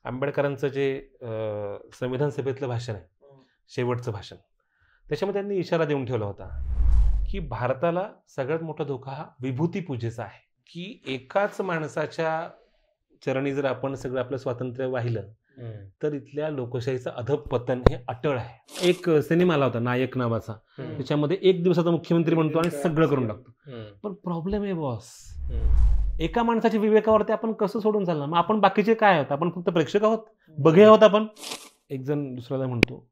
आंबेडकरांचं जे संविधान सभेतलं भाषण आहे, शेवटचं भाषण, त्याच्यामध्ये त्यांनी इशारा देऊन ठेवला होता की भारताला सगळ्यात मोठा धोका हा विभूती पूजेचा आहे, की एकाच माणसाच्या चरणी जर आपण सगळं आपलं स्वातंत्र्य वाहिलं तर इथल्या लोकशाहीचं अधःपतन हे अटळ आहे. एक सिनेमा आला होता नायक नावाचा, त्याच्यामध्ये एक दिवसाचा मुख्यमंत्री बनतो आणि सगळं करून टाकतो. पण प्रॉब्लेम आहे बॉस, एका माणसाच्या विवेकावरती आपण कसं सोडून चालणार? मग आपण बाकीचे काय आहोत? आपण फक्त प्रेक्षक आहोत, बघे आहोत आपण. एक जण दुसऱ्याला म्हणतो,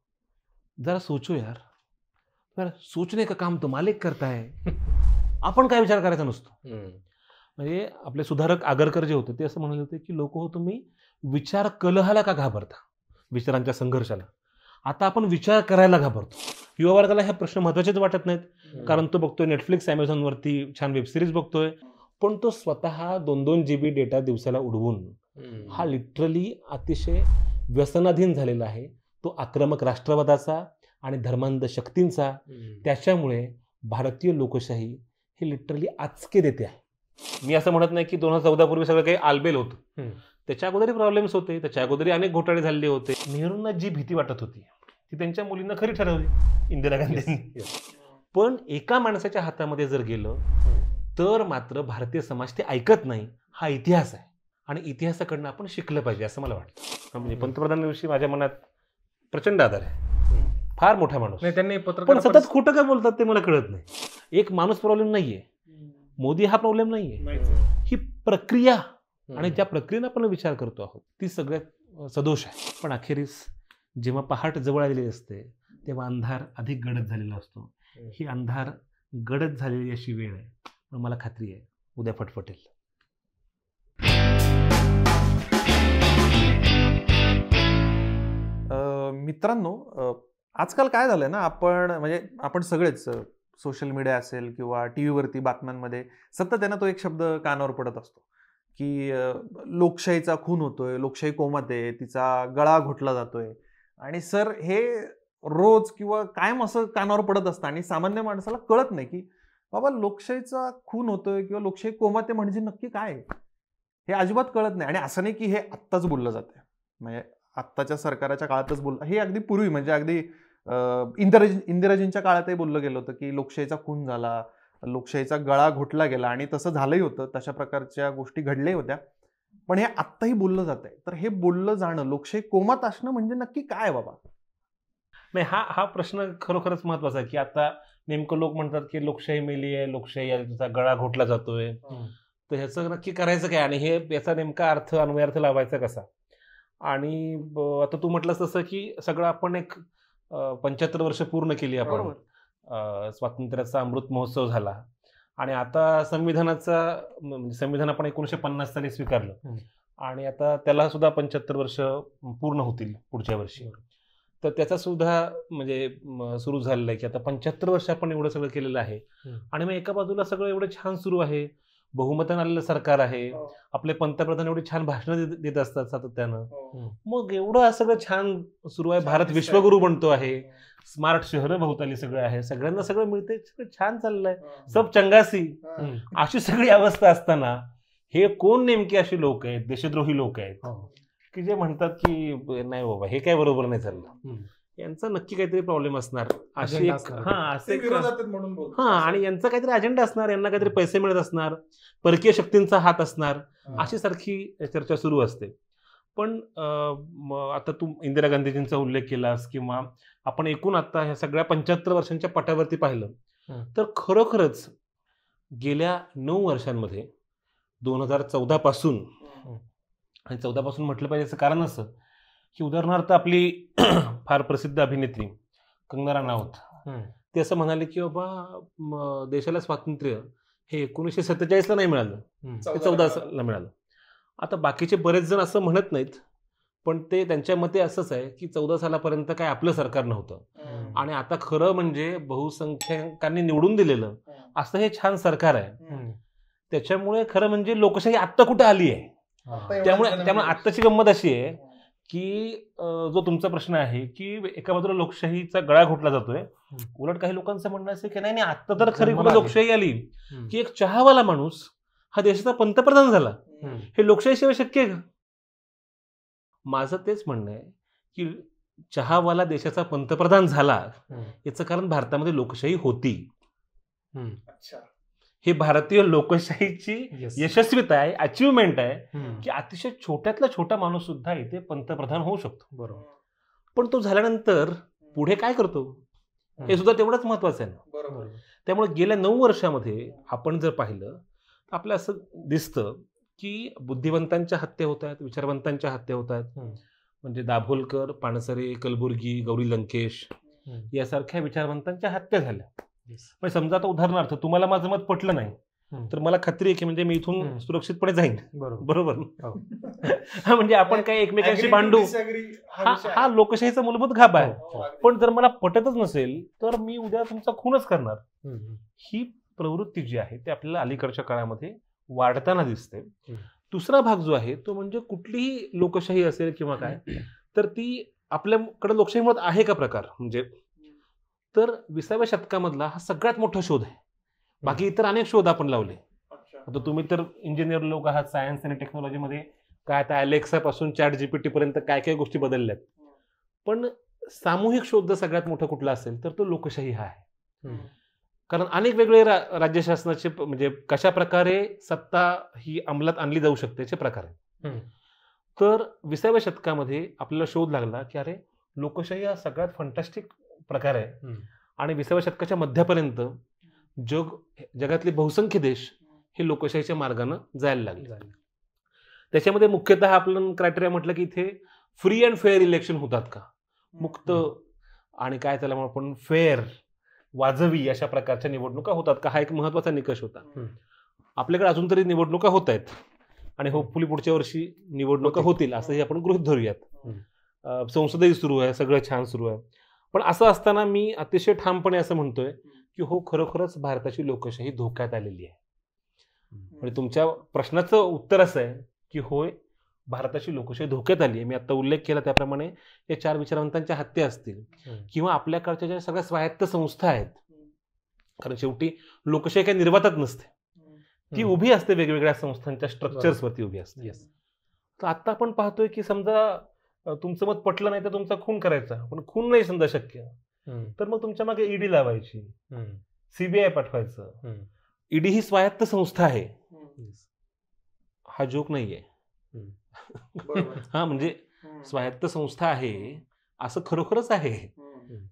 जरा सोचो यार, जरा सोचणे का काम तो मालिक करता है, आपण काय विचार करायचा नसतो. म्हणजे आपले सुधारक आगरकर जे होते ते असं म्हणाले होते की लोक हो तुम्ही विचार कलहाला का घाबरता, विचारांच्या संघर्षाला. आता आपण विचार करायला घाबरतो. युवा वर्गाला हे प्रश्न महत्त्वाचेच वाटत नाहीत, कारण तो बघतोय नेटफ्लिक्स, ॲमेझॉनवरती छान वेबसिरीज बघतोय, पण तो स्वतः 2-2 GB डेटा दिवसाला उडवून हा लिटरली अतिशय व्यसनाधीन झालेला आहे. तो आक्रमक राष्ट्रवादाचा आणि धर्मांध शक्तींचा. त्याच्यामुळे भारतीय लोकशाही हे लिटरली आचके देते आहे. मी असं म्हणत नाही की 2014 पूर्वी सगळं काही आलबेल होतं, त्याच्या अगोदरही प्रॉब्लेम्स होते, त्याच्या अगोदरही अनेक घोटाळे झालेले होते. नेहरूंना जी भीती वाटत होती ती त्यांच्या मुलींना खरी ठरवली, इंदिरा गांधींनी. पण एका माणसाच्या हातामध्ये जर गेलं तर मात्र भारतीय समाज ते ऐकत नाही. हा इतिहास आहे आणि इतिहासाकडनं आपण शिकलं पाहिजे असं मला वाटतं. म्हणजे पंतप्रधानांविषयी माझ्या मनात प्रचंड आदर आहे. फार मोठा माणूस, पण सतत खोटं काय बोलतात ते मला कळत नाही. एक माणूस प्रॉब्लेम नाहीये, मोदी हा प्रॉब्लेम नाहीये, ही प्रक्रिया आणि ज्या प्रक्रियेने आपण विचार करतो आहोत ती सगळ्यात सदोष आहे. पण अखेरीस जेव्हा पहाट जवळ आलेली असते तेव्हा अंधार अधिक गडद झालेला असतो. ही अंधार गडद झालेली अशी वेळ आहे, पण मला खात्री आहे उद्या फटफटेल. मित्रांनो, आजकाल काय झालंय ना, आपण सगळेच सोशल मीडिया असेल किंवा टी व्हीवरती बातम्यांमध्ये सतत त्यांना तो एक शब्द कानावर पडत असतो की लोकशाहीचा खून होतोय, लोकशाही कोमात आहे, तिचा गळा घोटला जातोय. आणि सर हे रोज किंवा कायम असं कानावर पडत असतं आणि सामान्य माणसाला कळत नाही की बाबा लोकशाहीचा खून होतोय किंवा लोकशाही कोमात आहे म्हणजे नक्की काय आहे, हे अजिबात कळत नाही. आणि असं नाही की हे आत्ताच बोललं जातंय, म्हणजे आत्ताच्या सरकारच्या काळातच हे अगदी पूर्वी, म्हणजे अगदी इंदिराजींच्या काळातही बोललं गेलं होतं की लोकशाहीचा खून झाला, लोकशाहीचा गळा घोटला गेला, आणि तसं झालंही होतं, तशा प्रकारच्या गोष्टी घडल्याही होत्या. पण हे आत्ताही बोललं जात आहे. तर हे बोललं जाणं, लोकशाही कोमात असणं म्हणजे नक्की काय बाबा? नाही, हा प्रश्न खरोखरच महत्वाचा आहे की आता नेमकं लोक म्हणतात की लोकशाही मेली आहे, लोकशाहीचा गळा घोटला जातोय, तर ह्याचं नक्की करायचं काय आणि हे याचा नेमका अन्वयार्थ लावायचा कसा. आणि आता तू म्हटलंस तसं की सगळं आपण एक 75 वर्ष पूर्ण केली आपण, स्वातंत्र्याचा अमृत महोत्सव झाला आणि आता संविधान आपण 1950 साली स्वीकारलं आणि आता त्याला सुद्धा 75 वर्ष पूर्ण होतील पुढच्या वर्षी. तर त्याचा सुद्धा म्हणजे सुरू झालेला आहे की आता 75 वर्ष आपण एवढं सगळं केलेलं आहे. आणि मग एका बाजूला सगळं एवढं छान सुरू आहे, बहुमतानं आलेलं सरकार आहे, आपले पंतप्रधान एवढी छान भाषणं देत असतात सातत्यानं, मग एवढं सगळं छान सुरू आहे, भारत विश्वगुरू बनतो आहे, स्मार्ट शहरं भोवताली सगळं आहे, सगळ्यांना सगळं मिळतंय, सगळं छान चाललंय, सब चंगासी, अशी सगळी अवस्था असताना हे कोण नेमके असे लोक आहेत, देशद्रोही लोक आहेत की जे म्हणतात की नाही बाबा हे काय बरोबर नाही चाललं, यांचा नक्की काहीतरी प्रॉब्लेम असणार, अशी आणि यांचा काहीतरी अजेंडा असणार, यांना काहीतरी पैसे मिळत असणार, परकीय शक्तींचा हात असणार, अशी सारखी चर्चा सुरू असते. पण आता तू इंदिरा गांधीजींचा उल्लेख केलास किंवा आपण एकूण आता ह्या सगळ्या 75 वर्षांच्या पटावरती पाहिलं तर खरोखरच गेल्या 9 वर्षांमध्ये 2014 पासून, आणि 14 पासून म्हटलं पाहिजे असं कारण असं की उदाहरणार्थ आपली फार प्रसिद्ध अभिनेत्री कंगना राणावत ते असं म्हणाले की बाबा देशाला स्वातंत्र्य हे 1947ला नाही मिळालं, ते 14 मिळालं. आता बाकीचे बरेच जण असं म्हणत नाहीत, पण ते त्यांच्या मते असंच आहे की 14 सालापर्यंत काय आपलं सरकार नव्हतं आणि आता खरं म्हणजे बहुसंख्याकांनी निवडून दिलेलं असं हे छान सरकार आहे. त्याच्यामुळे खरं म्हणजे लोकशाही आत्ता कुठं आली आहे. त्यामुळे आत्ताची गंमत अशी आहे की जो तुमचा प्रश्न आहे की एका बाजूला लोकशाहीचा गळा घोटला जातोय, उलट काही लोकांचं म्हणणं असं की नाही आता तर खरी कुठं लोकशाही आली की एक चहावाला माणूस हा देशाचा पंतप्रधान झाला, हे लोकशाहीशिवाय शक्य आहे का? माझं तेच म्हणणं आहे की चहावाला देशाचा पंतप्रधान झाला याचं कारण भारतामध्ये लोकशाही होती. अच्छा. हे भारतीय लोकशाहीची यशस्वीता आहे, अचिव्हमेंट आहे की अतिशय छोट्यातला छोटा माणूस सुद्धा इथे पंतप्रधान होऊ शकतो. बरोबर. पण तो झाल्यानंतर पुढे काय करतो हे सुद्धा तेवढंच महत्वाचं आहे ना. बरोबर. त्यामुळे गेल्या 9 वर्षामध्ये आपण जर पाहिलं तर आपलं असं दिसतं की बुद्धिवंतांच्या हत्या होत आहेत, विचारवंतांच्या हत्या होत आहेत. म्हणजे दाभोलकर, पानसरे, कलबुर्गी, गौरी लंकेश यासारख्या विचारवंतांच्या हत्या झाल्या. म्हणजे समजा आता उदाहरणार्थ तुम्हाला माझं मत पटलं नाही तर मला खात्री आहे की म्हणजे मी इथून सुरक्षितपणे जाईन. बरोबर. म्हणजे आपण काही एकमेकांशी भांडू, हा लोकशाहीचा मूलभूत गाभा आहे. पण जर मला पटतच नसेल तर मी उद्या तुमचा खूनच करणार. ही प्रवृत्ती जी आहे ती आपल्याला अलीकडच्या काळामध्ये वाढताना दिसते. दुसरा भाग जो आहे तो म्हणजे कुठलीही लोकशाही असेल किंवा काय तर ती आपल्याकडे लोकशाहीमुळे आहे का प्रकार, म्हणजे तर 20व्या शतकामधला हा सगळ्यात मोठा शोध आहे. बाकी इतर अनेक शोध आपण लावले. आता तुम्ही तर इंजिनियर लोक आहात, सायन्स आणि टेक्नॉलॉजीमध्ये काय आता अलेक्सा पासून चॅट GPT पर्यंत काय काय गोष्टी बदलल्यात. पण सामूहिक शोध जर सगळ्यात मोठा कुठला असेल तर तो लोकशाही हा आहे. कारण अनेक वेगळे राज्य शासनाचे म्हणजे कशा प्रकारे सत्ता ही अंमलात आणली जाऊ शकते याचे प्रकार आहेत. तर 20व्या शतकामध्ये आपल्याला शोध लागला की अरे लोकशाही हा सगळ्यात फंटास्टिक प्रकार आहे. आणि 20व्या शतकाच्या मध्यापर्यंत जगातले बहुसंख्य देश हे लोकशाहीच्या मार्गाने जायला लागले. त्याच्यामध्ये मुख्यतः आपण क्रायटेरिया म्हटलं की इथे फ्री अँड फेअर इलेक्शन होतात का, मुक्त आणि काय त्याला आपण फेअर वाजवी अशा प्रकारच्या निवडणुका होतात का, हा एक महत्वाचा निकष होता. आपल्याकडे अजून तरी निवडणुका होत आहेत आणि होपफुली पुढच्या वर्षी निवडणुका होतील असंही आपण गृहीत धरूयात. संसदही सुरू आहे, सगळं छान सुरू आहे. पण असं असताना मी अतिशय ठामपणे असं म्हणतोय की हो खरोखरच भारताची लोकशाही धोक्यात आलेली आहे. म्हणजे तुमच्या प्रश्नाचं उत्तर असं आहे की होय भारताची लोकशाही धोक्यात आली आहे. मी आता उल्लेख केला त्याप्रमाणे या 4 विचारवंतांच्या हत्या असतील किंवा आपल्याकडच्या ज्या सगळ्या स्वायत्त संस्था आहेत, कारण शेवटी लोकशाही काही निर्वातात नसते, ती उभी असते वेगवेगळ्या संस्थांच्या स्ट्रक्चर्सवरती उभी असते. तर आता आपण पाहतोय की समजा तुमचं मत पटलं नाही तर तुमचा खून करायचा, पण खून नाही समजा शक्य तर मग तुमच्या मागे ईडी लावायची, CBI पाठवायचं. ईडी ही स्वायत्त संस्था आहे, हा जोक नाहीये. हा म्हणजे स्वायत्त संस्था आहे असं खरोखरच आहे.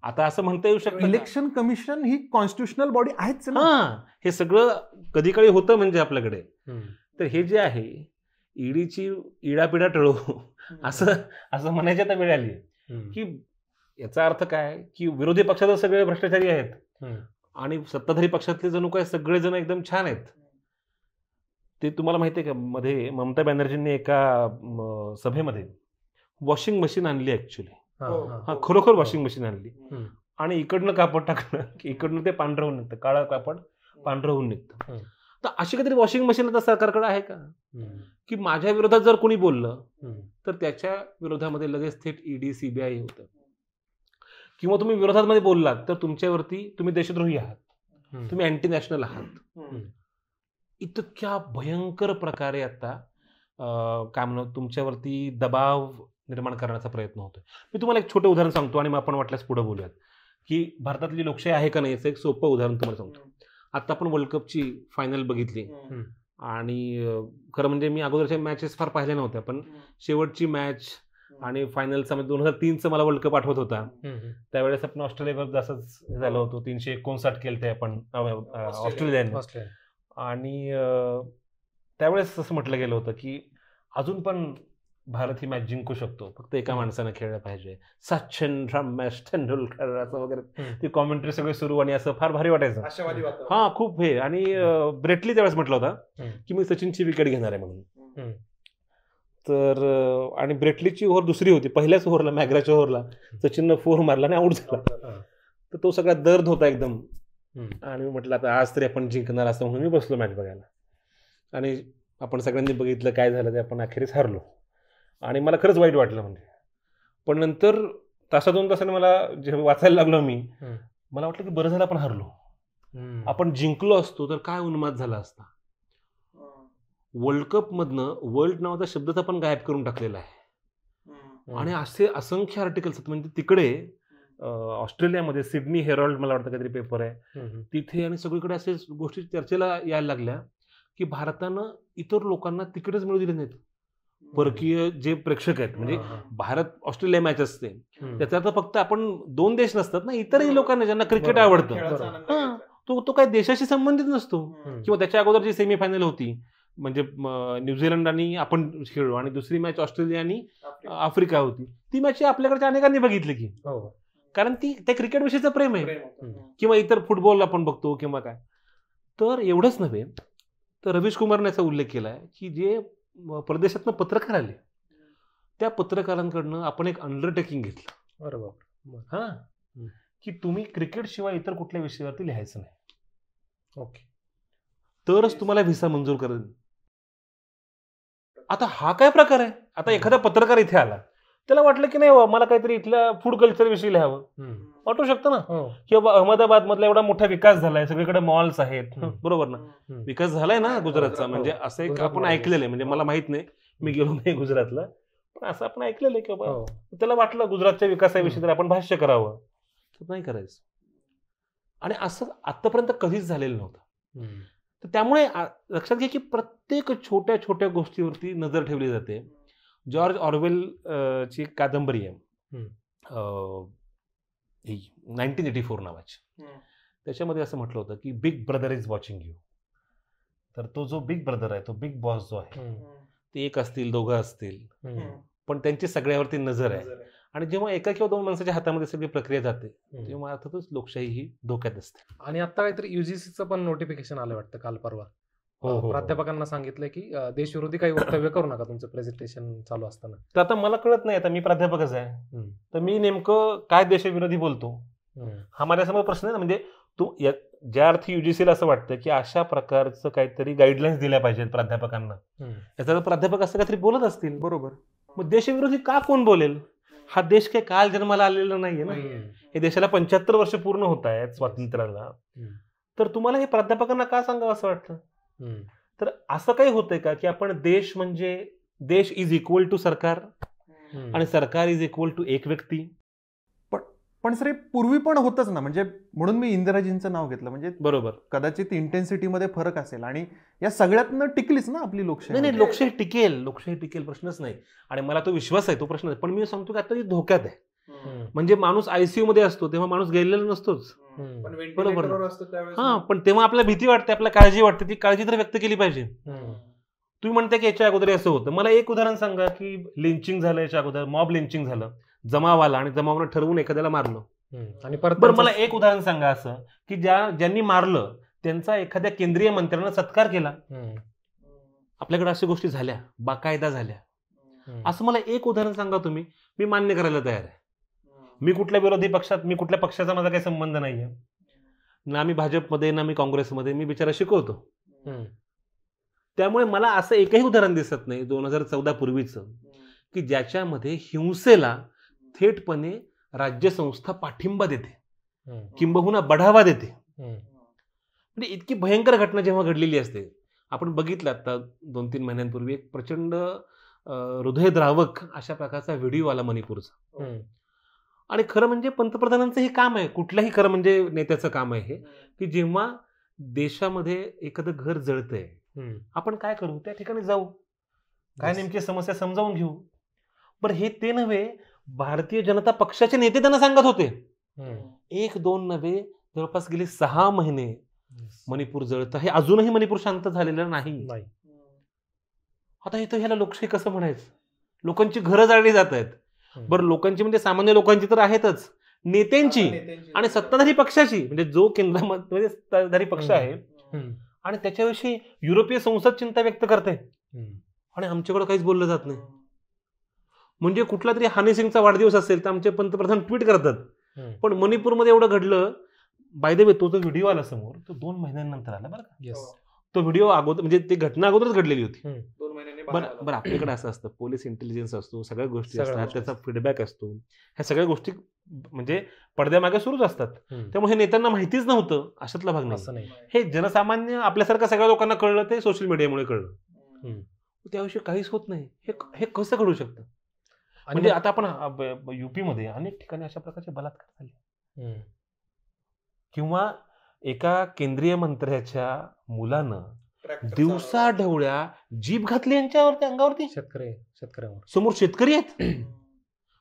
आता असं म्हणता येऊ शकतं इलेक्शन कमिशन ही कॉन्स्टिट्युशनल बॉडी आहेच ना. हे सगळं कधी काळी होतं म्हणजे आपल्याकडे. तर हे जे आहे ईडीची इडापिडा टळो असं म्हणायची आता वेळ आली की याचा अर्थ काय की विरोधी पक्षात सगळे भ्रष्टाचारी आहेत आणि सत्ताधारी पक्षातले जणू काय सगळेजण एकदम छान आहेत. ते तुम्हाला माहिती आहे का, मध्ये ममता बॅनर्जींनी एका सभेमध्ये वॉशिंग मशीन आणली ऍक्च्युली. हा खरोखर वॉशिंग मशीन आणली आणि इकडनं कापड टाकलं की इकडनं ते पांढरं होऊन निघतं, काळं कापड पांढरं होऊन निघतं. तर अशी काहीतरी वॉशिंग मशीन आता सरकारकडे आहे का की माझ्या विरोधात जर कोणी बोललं तर त्याच्या विरोधामध्ये लगेच थेट ईडी CBI होतं, किंवा तुम्ही विरोधामध्ये बोललात तर तुमच्यावरती तुम्ही देशद्रोही आहात, तुम्ही अँटी नॅशनल आहात. इतक्या भयंकर प्रकारे आता काय म्हणू तुमच्यावरती दबाव निर्माण करण्याचा प्रयत्न होतोय. मी तुम्हाला एक छोटं उदाहरण सांगतो आणि मग आपण वाटल्यास पुढे बोलूयात की भारतातली लोकशाही आहे का नाही याचं एक सोपं उदाहरण तुम्हाला सांगतो. आता आपण वर्ल्ड कपची फायनल बघितली आणि खरं म्हणजे मी अगोदरच्या मॅचेस फार पाहिल्या नव्हत्या, पण शेवटची मॅच आणि फायनलचा म्हणजे 2003चा मला वर्ल्ड कप आठवत होता. त्यावेळेस आपण ऑस्ट्रेलियावर असंच झालं होतं, 359 केलते आपण ऑस्ट्रेलियाने. आणि त्यावेळेस असं म्हटलं गेलं होतं की अजून पण भारत ही मॅच जिंकू शकतो, फक्त एका माणसानं खेळलं पाहिजे, सचिन रमेश तेंडुलकर असं वगैरे ती कॉमेंट्री सगळे सुरू आणि असं फार भारी वाटायचं. हा खूप हे. आणि ब्रेटली त्यावेळेस म्हटलं होता की मी सचिनची विकेट घेणार आहे म्हणून. तर आणि ब्रेटलीची ओव्हर दुसरी होती, पहिल्याच ओव्हरला मॅग्राच्या ओव्हरला सचिननं 4 मारला आणि आऊट झाला. तर तो सगळा दर्द होता एकदम आणि म्हटलं आता आज तरी आपण जिंकणार असं म्हणून मी बसलो मॅच बघायला. आणि आपण सगळ्यांनी बघितलं काय झालं ते, आपण अखेरीस हारलो आणि मला खरंच वाईट वाटलं. म्हणजे पण नंतर तासा 2 तासाने मला जे वाचायला लागलो मी, मला वाटलं की बरं झालं आपण हारलो. आपण जिंकलो असतो तर काय उन्माद झाला असता. वर्ल्ड कप मधनं वर्ल्ड नावाचा शब्दच आपण गायब करून टाकलेला आहे. आणि असे असंख्य आर्टिकल्स आहेत. म्हणजे तिकडे ऑस्ट्रेलियामध्ये सिडनी हेरॉल्ड मला वाटतं काहीतरी पेपर आहे तिथे, आणि सगळीकडे असे गोष्टी चर्चेला यायला लागल्या की भारतानं इतर लोकांना तिकीटच मिळू दिले नाहीत. परकीय जे प्रेक्षक आहेत, म्हणजे भारत ऑस्ट्रेलिया मॅच असते त्याचा अर्थ फक्त आपण 2 देश नसतात ना, इतरही लोकांना ज्यांना क्रिकेट आवडतं तो काही देशाशी संबंधित नसतो. किंवा त्याच्या अगोदर जी सेमीफायनल होती म्हणजे न्यूझीलंड आणि आपण खेळलो, आणि दुसरी मॅच ऑस्ट्रेलिया आणि आफ्रिका होती, ती मॅच आपल्याकडच्या अनेकांनी बघितली की, कारण ती त्या क्रिकेट विषयीचं प्रेम आहे. किंवा इतर फुटबॉल आपण बघतो किंवा काय. तर एवढंच नव्हे तर रवीश कुमारने याचा उल्लेख केलाय की जे परदेशातनं पत्रकार आले त्या पत्रकारांकडनं आपण एक अंडरटेकिंग घेतलं. बरोबर. हा, की तुम्ही क्रिकेट शिवाय इतर कुठल्या विषयावरती लिहायचं नाही. ओके. तरच तुम्हाला व्हिसा मंजूर करेल. आता हा काय प्रकार आहे? आता एखादा पत्रकार इथे आला, त्याला वाटलं की नाही मला काहीतरी इथल्या फूड कल्चर विषयी लिहावं, वाटू शकतं ना. किंवा अहमदाबाद मधला एवढा मोठा विकास झालाय, सगळीकडे मॉल्स आहेत, बरोबर ना, विकास झालाय ना गुजरातचा. म्हणजे असं एक आपण ऐकलेलं आहे, म्हणजे मला माहित नाही, मी गेलो नाही गुजरातला, पण असं आपण ऐकलेलं आहे की त्याला वाटलं गुजरातच्या विकासाविषयी तर आपण भाष्य करावं, तर नाही करायचं. आणि असं आतापर्यंत कधीच झालेलं नव्हतं. तर त्यामुळे लक्षात घ्या की प्रत्येक छोट्या छोट्या गोष्टीवरती नजर ठेवली जाते. जॉर्ज ऑरवेल ची एक कादंबरी आहे 1984 नावाची. त्याच्यामध्ये असं म्हटलं होतं की big brother is watching you. तर तो जो बिग ब्रदर आहे, तो बिग बॉस जो आहे, ते एक असतील, दोघं असतील, पण त्यांची सगळ्यावरती नजर आहे. आणि जेव्हा एका किंवा 2 माणसाच्या हातामध्ये सगळी प्रक्रिया जाते तेव्हा अर्थातच लोकशाही ही धोक्यात असते. आणि आता काहीतरी युजीसीचं पण नोटिफिकेशन आलं वाटतं काल परवा. प्राध्यापकांना सांगितलं की देशविरोधी काही वक्तव्य करू नका तुमचं प्रेझेंटेशन चालू असताना. तर आता मला कळत नाही, आता मी प्राध्यापकच आहे, तर मी नेमकं काय देशविरोधी बोलतो हा माझ्यासमोर प्रश्न आहे ना. म्हणजे तू ज्या अर्थी युजीसीला असं वाटतं की अशा प्रकारचं काहीतरी गाईडलाईन्स दिल्या पाहिजेत प्राध्यापकांना, याचा प्राध्यापक असं काहीतरी बोलत असतील, बरोबर. मग देशविरोधी का कोण बोलेल? हा देश काही काल जन्माला आलेला नाहीये ना. हे देशाला 75 वर्ष पूर्ण होत आहेत स्वातंत्र्याला. तर तुम्हाला हे प्राध्यापकांना का सांगावं असं वाटतं? तर असं काही होतंय का की आपण देश म्हणजे देश इज इक्वल टू सरकार आणि सरकार इज इक्वल टू एक व्यक्ती? पण सर पूर्वी पण होतच ना, म्हणजे म्हणून मी इंदिराजींचं नाव घेतलं. म्हणजे बरोबर, कदाचित इंटेन्सिटीमध्ये फरक असेल आणि या सगळ्यातनं टिकलीच ना आपली लोकशाही. नाही, लोकशाही टिकेल, लोकशाही टिकेल, प्रश्नच नाही. आणि मला तो विश्वास आहे, तो प्रश्न आहे. पण मी सांगतो की आता धोक्यात आहे. म्हणजे माणूस आयसीयू मध्ये असतो तेव्हा माणूस गेलेला नसतोच, बरोबर. हा, पण तेव्हा आपल्याला भीती वाटते, आपल्याला काळजी वाटते, ती काळजी तर व्यक्त केली पाहिजे. तुम्ही म्हणता की याच्या अगोदर असं होतं. मला एक उदाहरण सांगा की लिंचिंग झालं, याच्या अगोदर मॉब लिंचिंग झालं, जमाव आला आणि जमावानं ठरवून एखाद्याला मारलं. आणि परत बरं, मला एक उदाहरण सांगा असं की ज्यांनी मारलं त्यांचा एखाद्या केंद्रीय मंत्र्यानं सत्कार केला. आपल्याकडे अशा गोष्टी झाल्या, बाकायदा झाल्या. असं मला एक उदाहरण सांगा तुम्ही, मी मान्य करायला तयार आहे. मी कुठल्या विरोधी पक्षात, मी कुठल्या पक्षाचा माझा काही संबंध नाहीये ना, मी भाजपमध्ये ना मी काँग्रेसमध्ये, मी बिचारा शिकवतो. त्यामुळे मला असं एकही उदाहरण दिसत नाही 2014 पूर्वीचं की ज्याच्यामध्ये हिंसेला थेटपणे राज्यसंस्था पाठिंबा देते, किंबहुना बढावा देते. म्हणजे इतकी भयंकर घटना जेव्हा घडलेली असते, आपण बघितलं आता 2-3 महिन्यांपूर्वी एक प्रचंड हृदयद्रावक अशा प्रकारचा व्हिडिओ आला मणिपूरचा. आणि खरं म्हणजे पंतप्रधानांचं हे काम आहे, कुठल्याही खरं म्हणजे नेत्याचं काम आहे हे, की जेव्हा देशामध्ये एखादं घर जळतंय आपण काय करू, त्या ठिकाणी जाऊ, काय नेमकी समस्या समजावून घेऊ. बरं, हे ते नव्हे, भारतीय जनता पक्षाचे नेते त्यांना सांगत होते. 1-2 नव्हे, जवळपास गेले 6 महिने मणिपूर जळतं, हे अजूनही मणिपूर शांत झालेलं नाही. आता इथं ह्याला लोकशाही कसं म्हणायचं? लोकांची घरं जाळली जात आहेत. बरं, लोकांची म्हणजे सामान्य लोकांची तर आहेतच, नेत्यांची आणि सत्ताधारी पक्षाची, म्हणजे जो केंद्रामध्ये सत्ताधारी पक्ष आहे आणि त्याच्याविषयी युरोपीय संसद चिंता व्यक्त करते आणि आमच्याकडे काहीच बोललं जात नाही. म्हणजे कुठला तरी हनी सिंगचा वाढदिवस असेल तर आमचे पंतप्रधान ट्विट करतात, पण मणिपूरमध्ये एवढं घडलं. बाय द वे, तो जो व्हिडिओ आला समोर तो 2 महिन्यांनंतर आला बरं का. तो व्हिडिओ अगोदर म्हणजे ती घटना अगोदरच घडलेली होती. 2 महिन्यांनी बरं, आपल्याकडे असं असतं, पोलीस इंटेलिजन्स असतो, सगळ्या गोष्टी असतात, त्याचा फीडबॅक असतो, ह्या सगळ्या गोष्टी म्हणजे पडद्यामागे सुरूच असतात. त्यामुळे हे नेत्यांना माहितीच नव्हतं अशातला भाग नाही. हे जनसामान्य आपल्यासारख्या सगळ्या लोकांना कळलं, ते सोशल मीडियामुळे कळलं. त्याविषयी काहीच होत नाही. हे कसं घडू शकतं? म्हणजे आता आपण युपी मध्ये अनेक ठिकाणी अशा प्रकारचे बलात्कार झाले, किंवा एका केंद्रीय मंत्र्याच्या मुलानं दिवसा ढवळ्या जीभ घातली यांच्यावरती, अंगावरती, शेतकऱ्यांवर, समोर शेतकरी आहेत.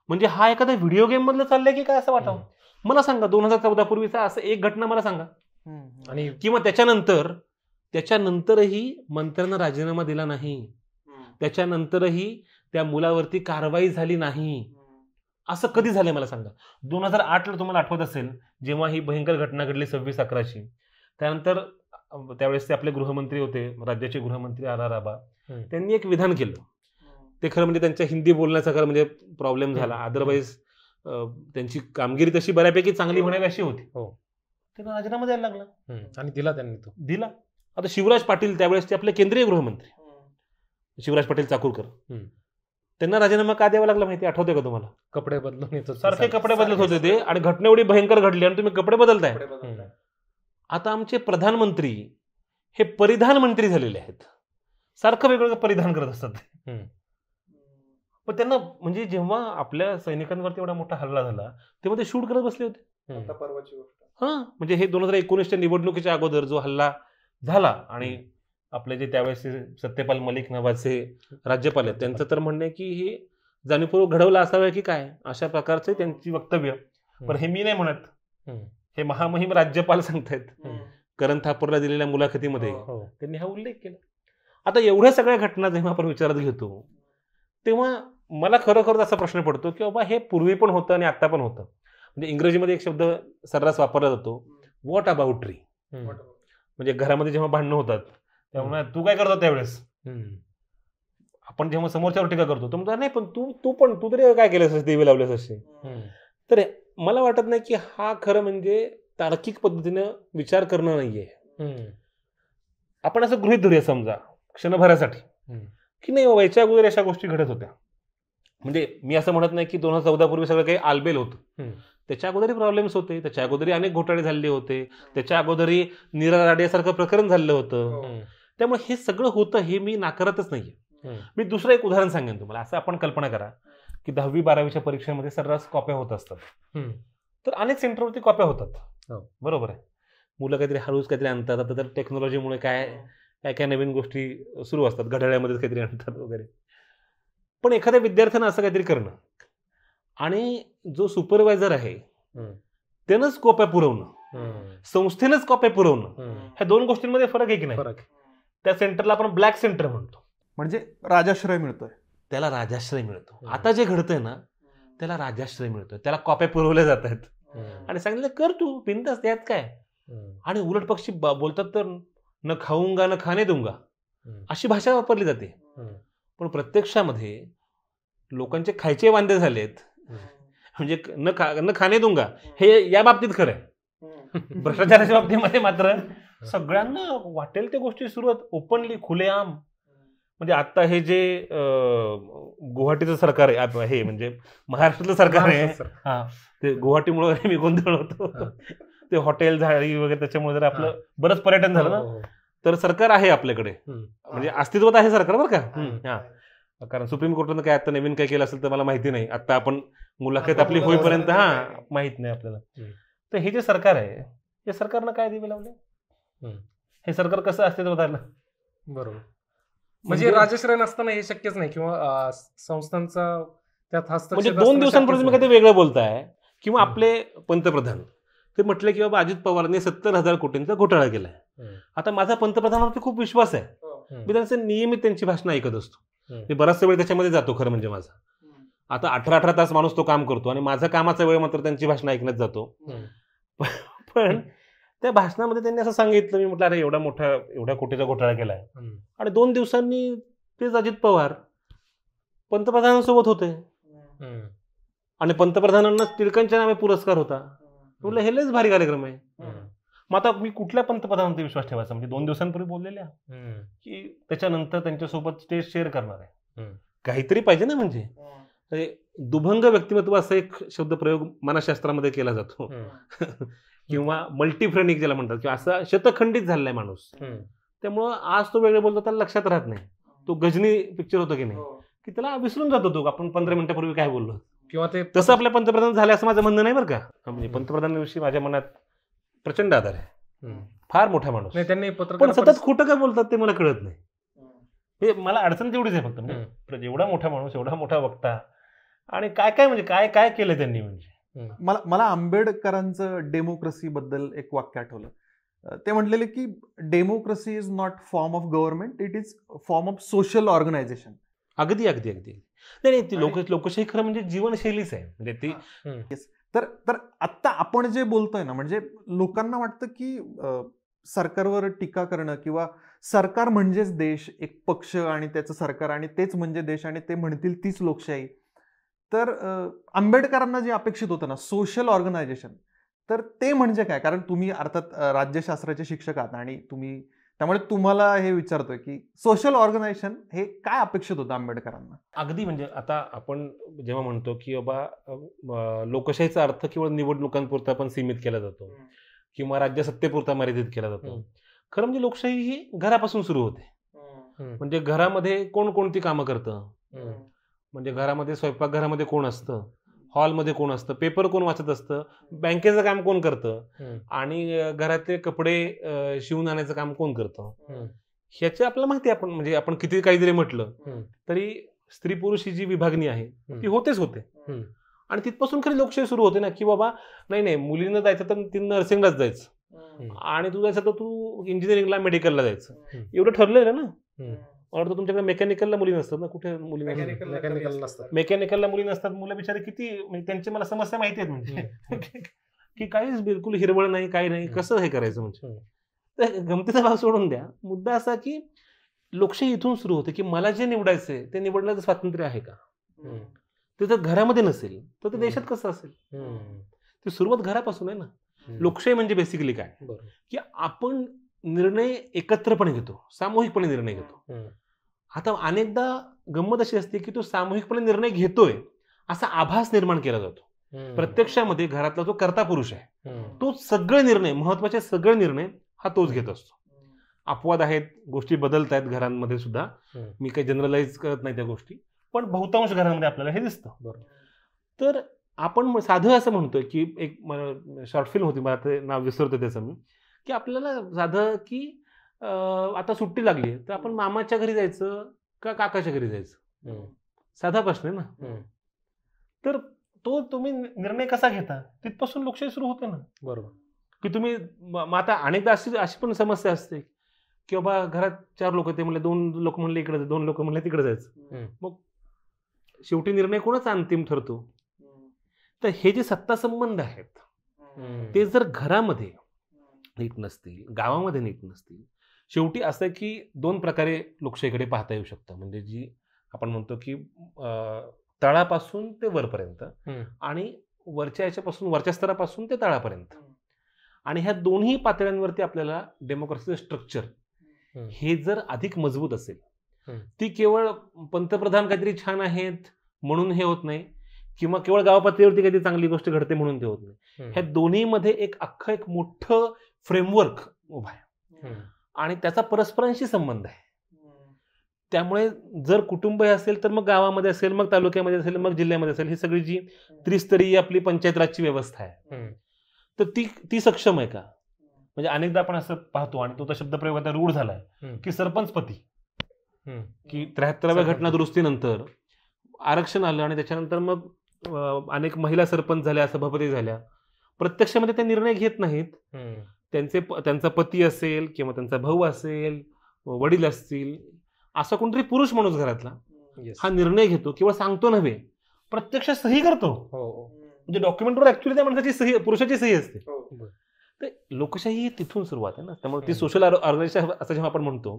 म्हणजे हा एखादा व्हिडिओ गेम मधलं चाललंय की काय असं वाटावं. मला सांगा 2014 पूर्वीचा असं एक घटना मला सांगा. आणि किंवा त्याच्यानंतरही मंत्र्यांना राजीनामा दिला नाही, त्याच्यानंतरही त्या मुलावरती कारवाई झाली नाही, असं कधी झालंय मला सांगा. 2008ला तुम्हाला आठवत असेल जेव्हा ही भयंकर घटना घडली 26/11ची, त्यानंतर त्यावेळेस ते आपले गृहमंत्री होते, राज्याचे गृहमंत्री RR आबा, त्यांनी एक विधान केलं. ते खरं म्हणजे त्यांच्या हिंदी बोलण्याचा खरं म्हणजे प्रॉब्लेम झाला, अदरवाईज त्यांची कामगिरी तशी बऱ्यापैकी चांगली म्हणावी अशी होती. त्यांना राजीनामा द्यायला लागला आणि दिला त्यांनी, तो दिला. आता शिवराज पाटील त्यावेळेस ते आपले केंद्रीय गृहमंत्री शिवराज पाटील चाकूरकर, त्यांना राजीनामा का द्यावा लागला माहिती आठवते का तुम्हाला? कपडे बदलून येतो, सारखे कपडे बदलत होते ते, आणि घटना एवढी भयंकर घडली आणि तुम्ही कपडे बदलताय. आता आमचे प्रधानमंत्री हे परिधान मंत्री झालेले आहेत, सारखं वेगवेगळं परिधान करत असतात. पण त्यांना म्हणजे जेव्हा आपल्या सैनिकांवरती एवढा मोठा हल्ला झाला तेव्हा ते शूट करत बसले होते. म्हणजे हे 2019च्या निवडणुकीच्या अगोदर जो हल्ला झाला, आणि आपले जे त्यावेळेस सत्यपाल मलिक नावाचे राज्यपाल आहेत त्यांचं तर म्हणणं आहे की हे जाणीवपूर्वक घडवलं असावं की काय, अशा प्रकारचे त्यांची वक्तव्य. पण हे मी नाही म्हणत, हे महामहिम राज्यपाल सांगतायत. करण थापूरला दिलेल्या मुलाखतीमध्ये त्यांनी हा उल्लेख केला. आता एवढ्या सगळ्या घटना जेव्हा आपण विचारात घेतो तेव्हा मला खरोखर असा प्रश्न पडतो की बाबा हे पूर्वी पण होतं आणि आता पण होतं. म्हणजे इंग्रजीमध्ये एक शब्द सर्रास वापरला जातो, व्हॉट अबाउटरी. म्हणजे घरामध्ये जेव्हा भांडणं होतात तेव्हा तू काय करतो त्यावेळेस, आपण जेव्हा समोरच्यावर टीका करतो तो म्हणतो नाही पण तू तरी काय केलंस, दिवे लावलेस असे. तर मला वाटत नाही की हा खरं म्हणजे तार्किक पद्धतीनं विचार करणं नाहीये. आपण असं गृहीत धरूया समजा क्षणभरासाठी की नाही बाबा याच्या अगोदर अशा गोष्टी घडत होत्या. म्हणजे मी असं म्हणत नाही की 2014 पूर्वी सगळं काही आलबेल होतं, त्याच्या अगोदरही प्रॉब्लेम्स होते, त्याच्या अगोदरही अनेक घोटाळे झाले होते, त्याच्या अगोदरही नीरा राडेसारखं प्रकरण झालं होतं. त्यामुळे हे सगळं होतं हे मी नाकारतच नाहीये. मी दुसरं एक उदाहरण सांगेन तुम्हाला. असं आपण कल्पना करा की 10वी-12वीच्या परीक्षेमध्ये सर्रास कॉप्या होत असतात, तर अनेक सेंटरवरती कॉप्या होतात, बरोबर आहे. मुलं काहीतरी हळूच काहीतरी आणतात. आता तर टेक्नॉलॉजीमुळे काय नवीन गोष्टी सुरू असतात, घड्याळ्यामध्ये काहीतरी आणतात वगैरे. पण एखाद्या विद्यार्थ्यानं असं काहीतरी करणं आणि जो सुपरवायझर आहे त्यानंच कॉप्या पुरवणं, संस्थेनंच कॉप्या पुरवणं, ह्या दोन गोष्टींमध्ये फरक आहे की नाही? त्या सेंटरला आपण ब्लॅक सेंटर म्हणतो, म्हणजे राजाश्रय मिळतोय, त्याला राजाश्रय मिळतो. आता जे घडतंय ना त्याला राजाश्रय मिळतोय, त्याला कॉप्या पुरवल्या जात आहेत आणि सांगितलं कर तू बिनधास्त, त्यात काय. आणि उलट पक्षी बोलतात तर न खाऊंगा न खाणे दूंगा अशी भाषा वापरली जाते. पण प्रत्यक्षामध्ये लोकांचे खायचे वांदे झालेत. म्हणजे न खाणे दूंगा हे या बाबतीत खरं आहे, भ्रष्टाचाराच्या बाबतीमध्ये मात्र सगळ्यांना वाटेल त्या गोष्टी सुरू आहेत ओपनली, खुलेआम. म्हणजे आता हे जे गुवाहाटीचं सरकार आहे, हे म्हणजे महाराष्ट्रातलं सरकार आहे, हा ते गुवाहाटीमुळे मी गोंधळ होतो, ते हॉटेल झाडी वगैरे त्याच्यामुळे जर आपलं बरंच पर्यटन झालं ना, तर सरकार आहे आपल्याकडे, म्हणजे अस्तित्वात आहे सरकार बरं का. हा कारण सुप्रीम कोर्टानं काय आता नवीन काय केलं असेल तर मला माहिती नाही, आता आपण मुलाखत आपली होईपर्यंत माहित नाही आपल्याला. तर हे जे सरकार आहे या सरकारनं काय दिवे लावले, हे सरकार कसं अस्तित्वात आलं? बरोबर. म्हणजे राजश्रय नसताना हे शक्यच नाही, किंवा संस्थांचा त्यात हस्तक्षेप. म्हणजे 2 दिवसांपूर्वी तुम्ही काहीतरी वेगळं बोलताय. किंवा आपले पंतप्रधान ते म्हटले की बाबा अजित पवारांनी 70,000 कोटींचा घोटाळा केलाय. आता माझा पंतप्रधानावरती खूप विश्वास आहे, मी त्यांचं नियमित त्यांची भाषणं ऐकत असतो, मी बराचसा वेळ त्याच्यामध्ये जातो खरं म्हणजे माझा. आता 18 तास माणूस तो काम करतो आणि माझा कामाचा वेळ मात्र त्यांची भाषणं ऐकण्यात जातो. पण त्या भाषणामध्ये त्यांनी असं सांगितलं, मी म्हटलं अरे एवढ्या कोटीचा घोटाळा केलाय, आणि 2 दिवसांनी तेच अजित पवार पंतप्रधानांसोबत होते आणि पंतप्रधानांना टिळकांच्या नावे पुरस्कार होता. म्हटलं हे लयच भारी कार्यक्रम आहे. मग आता मी कुठल्या पंतप्रधानांचा विश्वास ठेवायचा? म्हणजे 2 दिवसांपूर्वी बोललेल्या की त्याच्यानंतर त्यांच्यासोबत स्टेज शेअर करणार आहे, काहीतरी पाहिजे ना. म्हणजे दुभंग व्यक्तिमत्व असा एक शब्द प्रयोग मानसशास्त्रामध्ये केला जातो किंवा मल्टीफ्रेनिक ज्याला म्हणतात, किंवा असा शतखंडित झालेला माणूस. त्यामुळं आज तो वेगळं बोलतो त्याला लक्षात राहत नाही. तो गजनी पिक्चर होतो की नाही, की त्याला विसरून जातो तो आपण 15 मिनिटापूर्वी काय बोललो. किंवा ते तसं आपल्या पंतप्रधान झाले असं माझं म्हणणं नाही बरं का. म्हणजे पंतप्रधानांविषयी माझ्या मनात प्रचंड आदर आहे. फार मोठा माणूस. नाही, त्यांनी पण पत्रकार सतत खोटं काय बोलतात ते मला कळत नाही. हे मला अडचण तेवढीच आहे फक्त. म्हणजे एवढा मोठा माणूस, एवढा मोठा वक्ता, आणि काय काय म्हणजे काय काय केलं त्यांनी. म्हणजे मला आंबेडकरांचं डेमोक्रेसी बद्दल एक वाक्य आठवलं. ते म्हटलेले की democracy is not form of government, it is form of social organisation. अगदी अगदी अगदी नाही ती लोकशाही खरं म्हणजे जीवनशैलीच आहे. म्हणजे ती तर आत्ता आपण जे बोलतोय ना, म्हणजे लोकांना वाटतं की सरकारवर टीका करणं किंवा सरकार म्हणजेच देश, एक पक्ष आणि त्याचं सरकार आणि तेच म्हणजे देश आणि ते म्हणतील तीच लोकशाही. तर आंबेडकरांना जे अपेक्षित होतं ना सोशल ऑर्गनायझेशन, तर ते म्हणजे काय? कारण तुम्ही अर्थात राज्यशास्त्राचे शिक्षक आहात आणि तुम्ही त्यामुळे तुम्हाला हे विचारतोय की सोशल ऑर्गनायझेशन हे काय अपेक्षित होतं आंबेडकरांना. अगदी म्हणजे आता आपण जेव्हा म्हणतो की बाबा लोकशाहीचा अर्थ केवळ निवडणुकांपुरता पण सीमित केला जातो किंवा राज्यसत्तेपुरता मर्यादित केला जातो. खरं म्हणजे लोकशाही ही घरापासून सुरू होते. म्हणजे घरामध्ये कोण कोणती कामं करतं. म्हणजे घरामध्ये स्वयंपाकघरामध्ये कोण असतं, हॉलमध्ये कोण असतं, पेपर कोण वाचत असतं, बँकेचं काम कोण करतं आणि घरातले कपडे शिवून आणायचं काम कोण करतं. ह्याचे आपल्याला माहिती आहे. आपण म्हणजे आपण किती काही जरी म्हटलं तरी स्त्री पुरुष ही जी विभागणी आहे ती होतेच होते. आणि तिथपासून खरी लोकशाही सुरू होते ना की बाबा नाही मुलींना जायचं तर ती नर्सिंगलाच जायचं आणि तू जायचं तर तू इंजिनिअरिंगला मेडिकलला जायचं. एवढं ठरलेलं ना. मला वाटतं तुमच्याकडे मेकॅनिकलला मुली नसतात ना. कुठे मुली मेकॅनिकलला मुली नसतात. मुलं बिचारे किती म्हणजे त्यांची मला समस्या माहिती आहेत. म्हणजे की काहीच बिलकुल हिरवळ नाही, काही नाही, कसं हे करायचं. म्हणजे तर गमतीचा भाग सोडून द्या. मुद्दा असा की लोकशाही इथून सुरू होते की मला जे निवडायचंय ते निवडण्याचं स्वातंत्र्य आहे का. ते जर घरामध्ये नसेल तर ते देशात कसं असेल. ती सुरुवात घरापासून आहे ना. लोकशाही म्हणजे बेसिकली काय की आपण निर्णय एकत्रपणे घेतो, सामूहिकपणे निर्णय घेतो. आता अनेकदा गंमत अशी असते की तो सामूहिकपणे निर्णय घेतोय असा आभास निर्माण केला जातो. प्रत्यक्षामध्ये घरातला जो कर्ता पुरुष आहे तो सगळे निर्णय, महत्वाचे सगळे निर्णय हा तोच घेत असतो. अपवाद आहेत, गोष्टी बदलत आहेत घरांमध्ये सुद्धा. मी काही जनरलाइज करत नाही त्या गोष्टी, पण बहुतांश घरांमध्ये आपल्याला हे दिसतं. तर आपण साधं असं म्हणतोय की एक शॉर्ट फिल्म होती, मला ते नाव विसरतो त्याचं मी, की आपल्याला साधं की आता सुट्टी लागली तर आपण मामाच्या घरी जायचं का काकाच्या घरी जायचं. साधा प्रश्न आहे ना. तर तो तुम्ही निर्णय कसा घेता तिथपासून लोकशाही सुरू होते ना. बरोबर की तुम्ही आता अनेकदा अशी पण समस्या असते की बाबा घरात 4 लोक ते म्हणले, 2 लोक म्हणले इकडे, 2 लोक म्हणले तिकडे जायचं. मग शेवटी निर्णय कोणाचा अंतिम ठरतो. तर हे जे सत्ता संबंध आहेत ते जर घरामध्ये नीट नसतील, गावामध्ये नीट नसतील, शेवटी असं की 2 प्रकारे लोकशाहीकडे पाहता येऊ शकतं. म्हणजे जी आपण म्हणतो की तळापासून ते वरपर्यंत आणि वरच्या याच्यापासून, वरच्या स्तरापासून ते तळापर्यंत. आणि ह्या दोन्ही पातळ्यांवरती आपल्याला डेमोक्रेसीचं स्ट्रक्चर हे जर अधिक मजबूत असेल, ती केवळ पंतप्रधान काहीतरी छान आहेत म्हणून हे होत नाही किंवा केवळ गाव पातळीवरती काहीतरी चांगली गोष्ट घडते म्हणून ते होत नाही. ह्या दोन्हीमध्ये एक मोठं फ्रेमवर्क उभा आहे आणि त्याचा परस्परांशी संबंध आहे. त्यामुळे जर कुटुंब हे असेल तर मग गावामध्ये असेल, मग तालुक्यामध्ये असेल, मग जिल्ह्यामध्ये असेल, ही सगळी जी त्रिस्तरीय आपली पंचायत राजची व्यवस्था आहे तर ती सक्षम आहे का. म्हणजे अनेकदा आपण असं पाहतो आणि तो शब्दप्रयोग आता रूढ झालाय की सरपंचपती, की 73व्या घटना दुरुस्तीनंतर आरक्षण आलं आणि त्याच्यानंतर मग अनेक महिला सरपंच झाल्या, सभापती झाल्या. प्रत्यक्षामध्ये ते निर्णय घेत नाहीत. त्यांचा पती असेल किंवा त्यांचा भाऊ असेल, वडील असतील, असा कोणतरी पुरुष माणूस घरातला हा निर्णय घेतो, केवळ सांगतो नव्हे प्रत्यक्ष सही करतो. म्हणजे डॉक्युमेंटवर ऍक्च्युअली त्या माणसाची सही, पुरुषाची सही असते. तर लोकशाही तिथून सुरुवात आहे ना. त्यामुळे ती सोशल ऑर्गनायझेशन असं जेव्हा आपण म्हणतो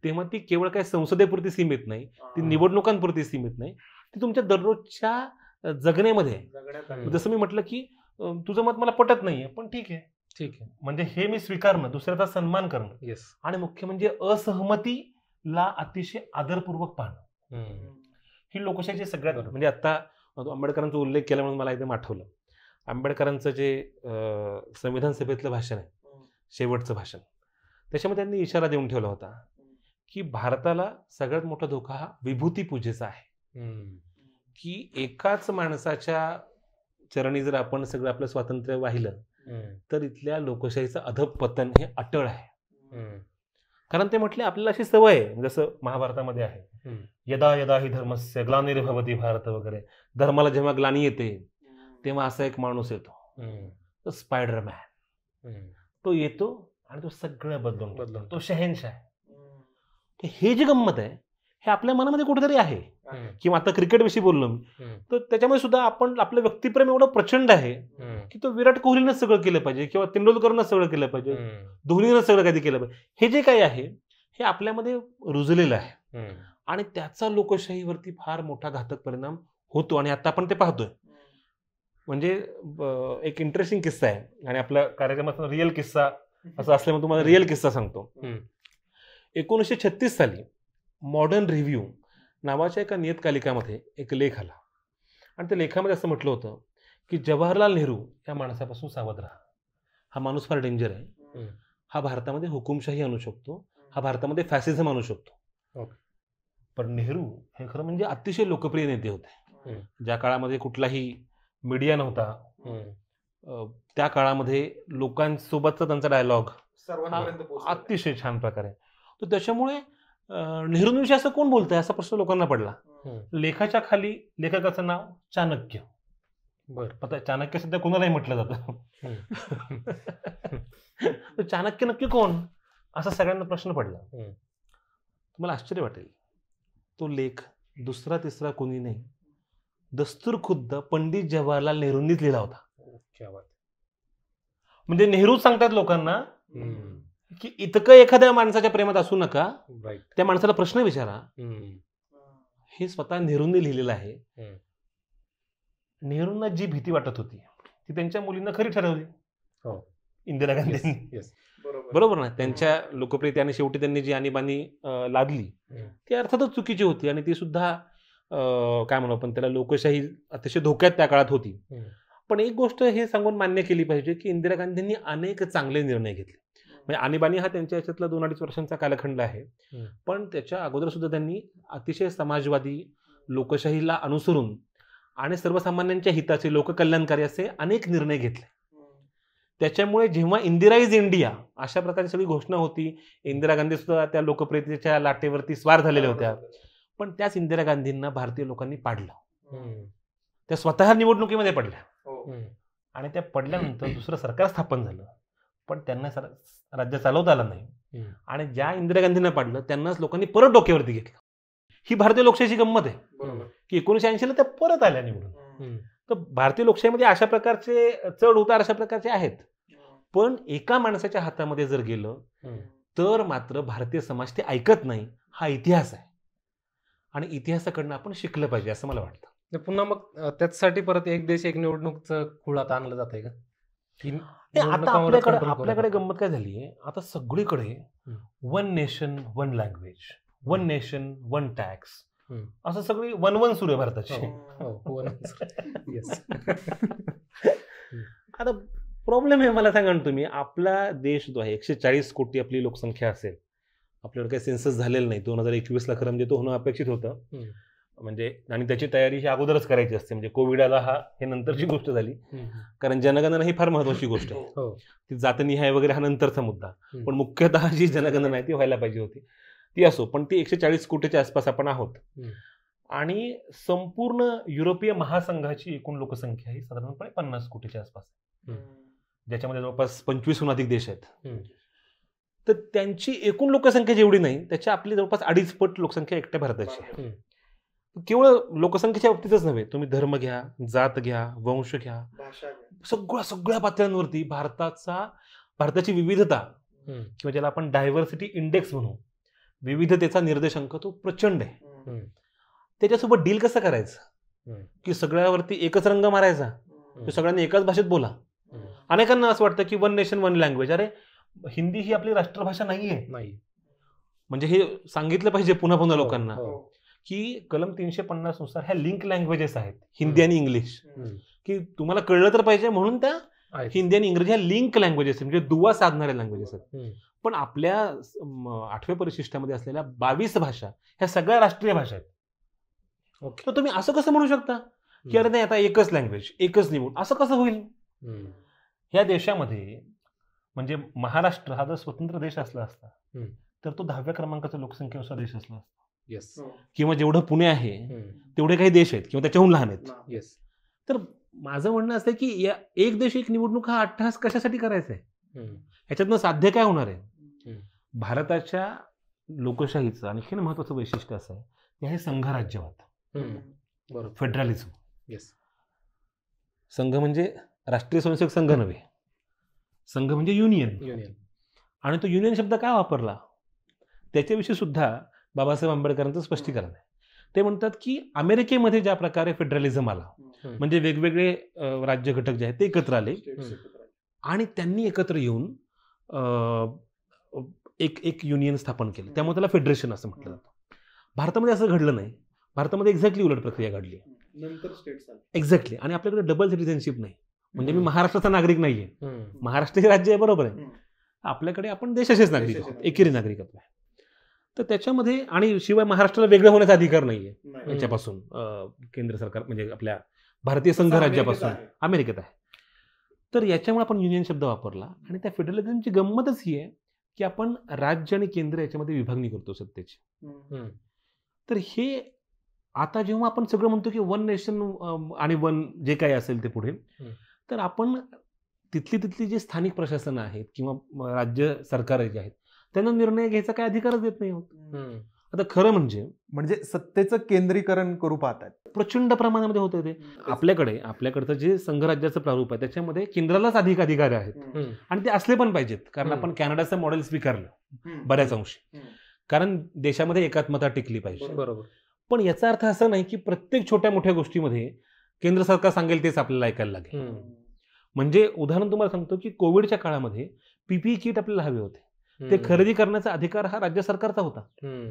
तेव्हा ती केवळ काय संसदेपुरती सीमित नाही, ती निवडणुकांपुरती सीमित नाही, ती तुमच्या दररोजच्या जगण्यामध्ये. जसं मी म्हटलं की तुझं मत मला पटत नाहीये पण ठीक आहे म्हणजे हे मी स्वीकारणं, दुसऱ्याचा सन्मान करणं आणि मुख्य म्हणजे असहमतीला अतिशय आदरपूर्वक पाहणं, ही लोकशाहीची सगळ्यात. म्हणजे आता आंबेडकरांचा उल्लेख केला म्हणून मला एकदम आठवलं. आंबेडकरांचं जे संविधान सभेतलं भाषण आहे, शेवटचं भाषण, त्याच्यामध्ये त्यांनी इशारा देऊन ठेवला होता की भारताला सगळ्यात मोठा धोका हा विभूती पूजेचा आहे. की एकाच माणसाच्या चरणी जर आपण सगळं आपलं स्वातंत्र्य वाहिलं तर इथल्या लोकशाहीचं अधःपतन हे अटळ आहे. कारण ते म्हटले आपल्याला अशी सवय आहे, जसं महाभारतामध्ये आहे, यदा यदा ही धर्मस्य ग्लानिर्भवति भारत वगैरे, धर्माला जेव्हा ग्लानी येते तेव्हा असा एक माणूस येतो, तो स्पायडरमॅन. तो येतो आणि तो सगळं बदलून तो शहेनशाह. हे जी गंमत आहे हे आपल्या मनामध्ये कुठेतरी आहे. किंवा आता क्रिकेटविषयी बोललो मी, तर त्याच्यामुळे सुद्धा आपण आपलं व्यक्तिप्रेम एवढं प्रचंड आहे की तो विराट कोहलीनं सगळं केलं पाहिजे किंवा तेंडुलकरनं सगळं केलं पाहिजे, धोनीनं सगळं काही केलं पाहिजे. हे जे काही आहे हे आपल्यामध्ये रुजलेलं आहे आणि त्याचा लोकशाहीवरती फार मोठा घातक परिणाम होतो. आणि आता आपण ते पाहतोय. म्हणजे एक इंटरेस्टिंग किस्सा आहे आणि आपल्या कार्यक्रमाचा रिअल किस्सा असं असल्यामुळे तुम्हाला रिअल किस्सा सांगतो. 1936 साली मॉडर्न रिव्ह्यू नावाच्या एका नियतकालिकामध्ये एक लेख आला आणि त्या लेखामध्ये असं म्हटलं होतं की जवाहरलाल नेहरू या माणसापासून सावध राहा. हा माणूस फार डेंजर आहे. हा भारतामध्ये हुकुमशाही आणू शकतो, हा भारतामध्ये फॅसिझम आणू शकतो. पण नेहरू हे खरं म्हणजे अतिशय लोकप्रिय नेते होते. ज्या काळामध्ये कुठलाही मीडिया नव्हता, त्या काळामध्ये लोकांसोबतचा त्यांचा डायलॉग अतिशय छान प्रकारे. तर त्याच्यामुळे नेहरूंविषयी असं कोण बोलतंय असा प्रश्न लोकांना पडला. लेखाच्या खाली लेखकाचं नाव चाणक्य. आता चाणक्य सध्या कोणालाही म्हटलं जातं. तर चाणक्य नक्की कोण असा सगळ्यांना प्रश्न पडला. तुम्हाला आश्चर्य वाटेल, तो लेख दुसरा तिसरा कोणी नाही, दस्तूर खुद्द पंडित जवाहरलाल नेहरूंनीच लिहिला होता. म्हणजे नेहरू सांगतात लोकांना की इतकं एखाद्या माणसाच्या प्रेमात असू नका, त्या माणसाला प्रश्न विचारा. हे स्वतः नेहरूंनी लिहिलेलं आहे. नेहरूंना जी भीती वाटत होती ती त्यांच्या मुलींना खरी ठरवली. इंदिरा गांधींनी. बरोबर ना. त्यांच्या लोकप्रियतेने शेवटी त्यांनी जी आणीबाणी लादली ती अर्थातच चुकीची होती आणि ती सुद्धा काय म्हणू आपण त्याला लोकशाही अतिशय धोक्यात त्या काळात होती. पण एक गोष्ट हे सांगून मान्य केली पाहिजे की इंदिरा गांधींनी अनेक चांगले निर्णय घेतले. म्हणजे आणीबाणी हा त्यांच्या याच्यातला 2-2.5 वर्षांचा कालखंड आहे. पण त्याच्या अगोदर सुद्धा त्यांनी अतिशय समाजवादी, लोकशाहीला अनुसरून आणि सर्वसामान्यांच्या हिताचे, लोककल्याणकारी असे अनेक निर्णय घेतले. त्याच्यामुळे जेव्हा इंदिरा इज इंडिया अशा प्रकारची सगळी घोषणा होती, इंदिरा गांधी सुद्धा त्या लोकप्रियतेच्या लाटेवरती स्वार झालेल्या होत्या. पण त्याच इंदिरा गांधींना भारतीय लोकांनी पाडलं. त्या स्वतः निवडणुकीमध्ये पडल्या आणि त्या पडल्यानंतर दुसरं सरकार स्थापन झालं. पण त्यांना राज्य चालवता आलं नाही आणि ज्या इंदिरा गांधींना पाडलं त्यांनाच लोकांनी परत डोक्यावरती घेतलं. ही भारतीय लोकशाहीची गंमत आहे की 1980ला त्या परत आल्या निवडून. तर भारतीय लोकशाहीमध्ये अशा प्रकारचे चढ उतार अशा प्रकारचे आहेत. पण एका माणसाच्या हातामध्ये जर गेलं तर मात्र भारतीय समाज ते ऐकत नाही. हा इतिहास आहे आणि इतिहासाकडनं आपण शिकलं पाहिजे असं मला वाटतं. पुन्हा मग त्याच्यासाठी परत एक देश एक निवडणूकचं खुळात आणलं जात आहे का? आता आपल्याकडे गंमत काय झाली आहे, आता सगळीकडे 1 नेशन 1 लँग्वेज, 1 नेशन 1 टॅक्स असं सगळी 1-1 सुरू आहे भारताची. आता प्रॉब्लेम आहे मला सांगा ना तुम्ही, आपला देश जो आहे 140 कोटी आपली लोकसंख्या असेल, आपल्याकडे काही सेन्सस झालेलं नाही. 2021ला खरं म्हणजे तो होणं अपेक्षित होतं. म्हणजे आणि त्याची तयारी ही अगोदरच करायची असते. म्हणजे कोविड आला हे नंतरची गोष्ट झाली. कारण जनगणना ही फार महत्वाची गोष्ट आहे. ती जातनिहाय वगैरे हा नंतरचा मुद्दा. पण मुख्यतः जी जनगणना आहे ती व्हायला पाहिजे होती. ती असो, पण ती 140 कोटीच्या आसपास आपण आहोत. आणि संपूर्ण युरोपीय महासंघाची एकूण लोकसंख्या ही साधारणपणे 50 कोटीच्या आसपास, ज्याच्यामध्ये जवळपास 25हून अधिक देश आहेत. तर त्यांची एकूण लोकसंख्या जेवढी नाही त्याच्या आपली जवळपास 2.5 पट लोकसंख्या एकट्या भारताची आहे. केवळ लोकसंख्येच्या बाबतीतच नव्हे, तुम्ही धर्म घ्या, जात घ्या, वंश घ्या, सगळ्या पातळ्यांवरती भारताची विविधता किंवा ज्याला आपण डायव्हर्सिटी इंडेक्स म्हणू, विविधतेचा निर्देशांक तो प्रचंड आहे. त्याच्यासोबत डील कसं करायचं की सगळ्यावरती एकच रंग मारायचा, सगळ्यांनी एकाच भाषेत बोला. अनेकांना असं वाटतं की 1 नेशन 1 लँग्वेज, अरे हिंदी ही आपली राष्ट्रभाषा नाहीये. म्हणजे हे सांगितलं पाहिजे पुन्हा पुन्हा लोकांना की कलम 350 नुसार ह्या लिंक लँग्वेजेस आहेत, हिंदी आणि इंग्लिश, की तुम्हाला कळलं तर पाहिजे म्हणून त्या हिंदी आणि इंग्रजी ह्या लिंक लँग्वेजेस म्हणजे दुवा साधणाऱ्या लँग्वेजेस आहेत. पण आपल्या 8व्या परिशिष्टामध्ये असलेल्या 22 भाषा ह्या सगळ्या राष्ट्रीय भाषा आहेत. ओके. तर तुम्ही असं कसं म्हणू शकता की अरे नाही आता एकच लँग्वेज एकच निवड, असं कसं होईल? ह्या देशामध्ये म्हणजे महाराष्ट्र हा जर स्वतंत्र देश असला असता तर तो 10व्या क्रमांकाचा लोकसंख्येनुसार देश असला असता, येस. किंवा जेवढं पुणे आहे तेवढे काही देश आहेत किंवा त्याच्याहून लहान आहेत. येस. तर माझं म्हणणं असतं की या एक देश एक निवडणूक हा अट्टहास कशासाठी करायचा आहे? ह्याच्यातनं साध्य काय होणार आहे? भारताच्या लोकशाहीचं आणखीन महत्वाचं वैशिष्ट्य असं आहे की हे संघराज्यवाद, बरोबर. फेडरलिझम. येस. संघ म्हणजे राष्ट्रीय स्वयंसेवक संघ नव्हे, संघ म्हणजे युनियन. आणि तो युनियन शब्द का वापरला त्याच्याविषयी सुद्धा बाबासाहेब आंबेडकरांचं स्पष्टीकरण आहे. ते म्हणतात की अमेरिकेमध्ये ज्या प्रकारे फेडरलिझम आला, म्हणजे वेगवेगळे राज्य घटक जे आहेत ते एकत्र आले आणि त्यांनी एकत्र येऊन एक युनियन स्थापन केलं, त्यामुळे त्याला फेडरेशन असं म्हटलं जातं. भारतामध्ये असं घडलं नाही. भारतामध्ये एक्झॅक्टली उलट प्रक्रिया घडली. नंतर स्टेट्स आले. एक्झॅक्टली. आणि आपल्याकडे डबल सिटिझनशिप नाही. म्हणजे मी महाराष्ट्राचा नागरिक नाहीये, महाराष्ट्र हे राज्य आहे, बरोबर आहे. आपल्याकडे आपण देशाचेच नागरिक आहोत, एकेरी नागरिकत्व आहे. तर त्याच्यामध्ये आणि शिवाय महाराष्ट्राला वेगळं होण्याचा अधिकार नाहीये याच्यापासून, केंद्र सरकार म्हणजे आपल्या भारतीय संघ राज्यापासून अमेरिकेत आहे. तर याच्यामुळे आपण युनियन शब्द वापरला. आणि त्या फेडरलिझमची गंमतच ही आहे की आपण राज्य आणि केंद्र याच्यामध्ये विभागणी करतो सत्तेची. तर हे आता जेव्हा आपण सगळं म्हणतो की वन नेशन आणि वन जे काही असेल ते पुढे, तर आपण तिथली जे स्थानिक प्रशासन आहेत किंवा राज्य सरकार जे आहेत त्यांना निर्णय घ्यायचा काय अधिकारच देत नाही होत. आता खरं म्हणजे सत्तेचं केंद्रीकरण करू पाहतात प्रचंड प्रमाणामध्ये होतं ते. आपल्याकडचं जे संघराज्याचं प्रारूप आहे त्याच्यामध्ये केंद्रालाच अधिक अधिकार आहेत आणि ते असले पण पाहिजेत, कारण आपण कॅनडाचं मॉडेल स्वीकारलं बऱ्याच अंशी, कारण देशामध्ये एकात्मता टिकली पाहिजे. बरोबर. पण याचा अर्थ असा नाही की प्रत्येक छोट्या मोठ्या गोष्टीमध्ये केंद्र सरकार सांगेल तेच आपल्याला ऐकायला लागेल. म्हणजे उदाहरण तुम्हाला सांगतो की कोविडच्या काळामध्ये पीपीई किट आपल्याला हवे होते, ते खरेदी करण्याचा अधिकार हा राज्य सरकारचा होता,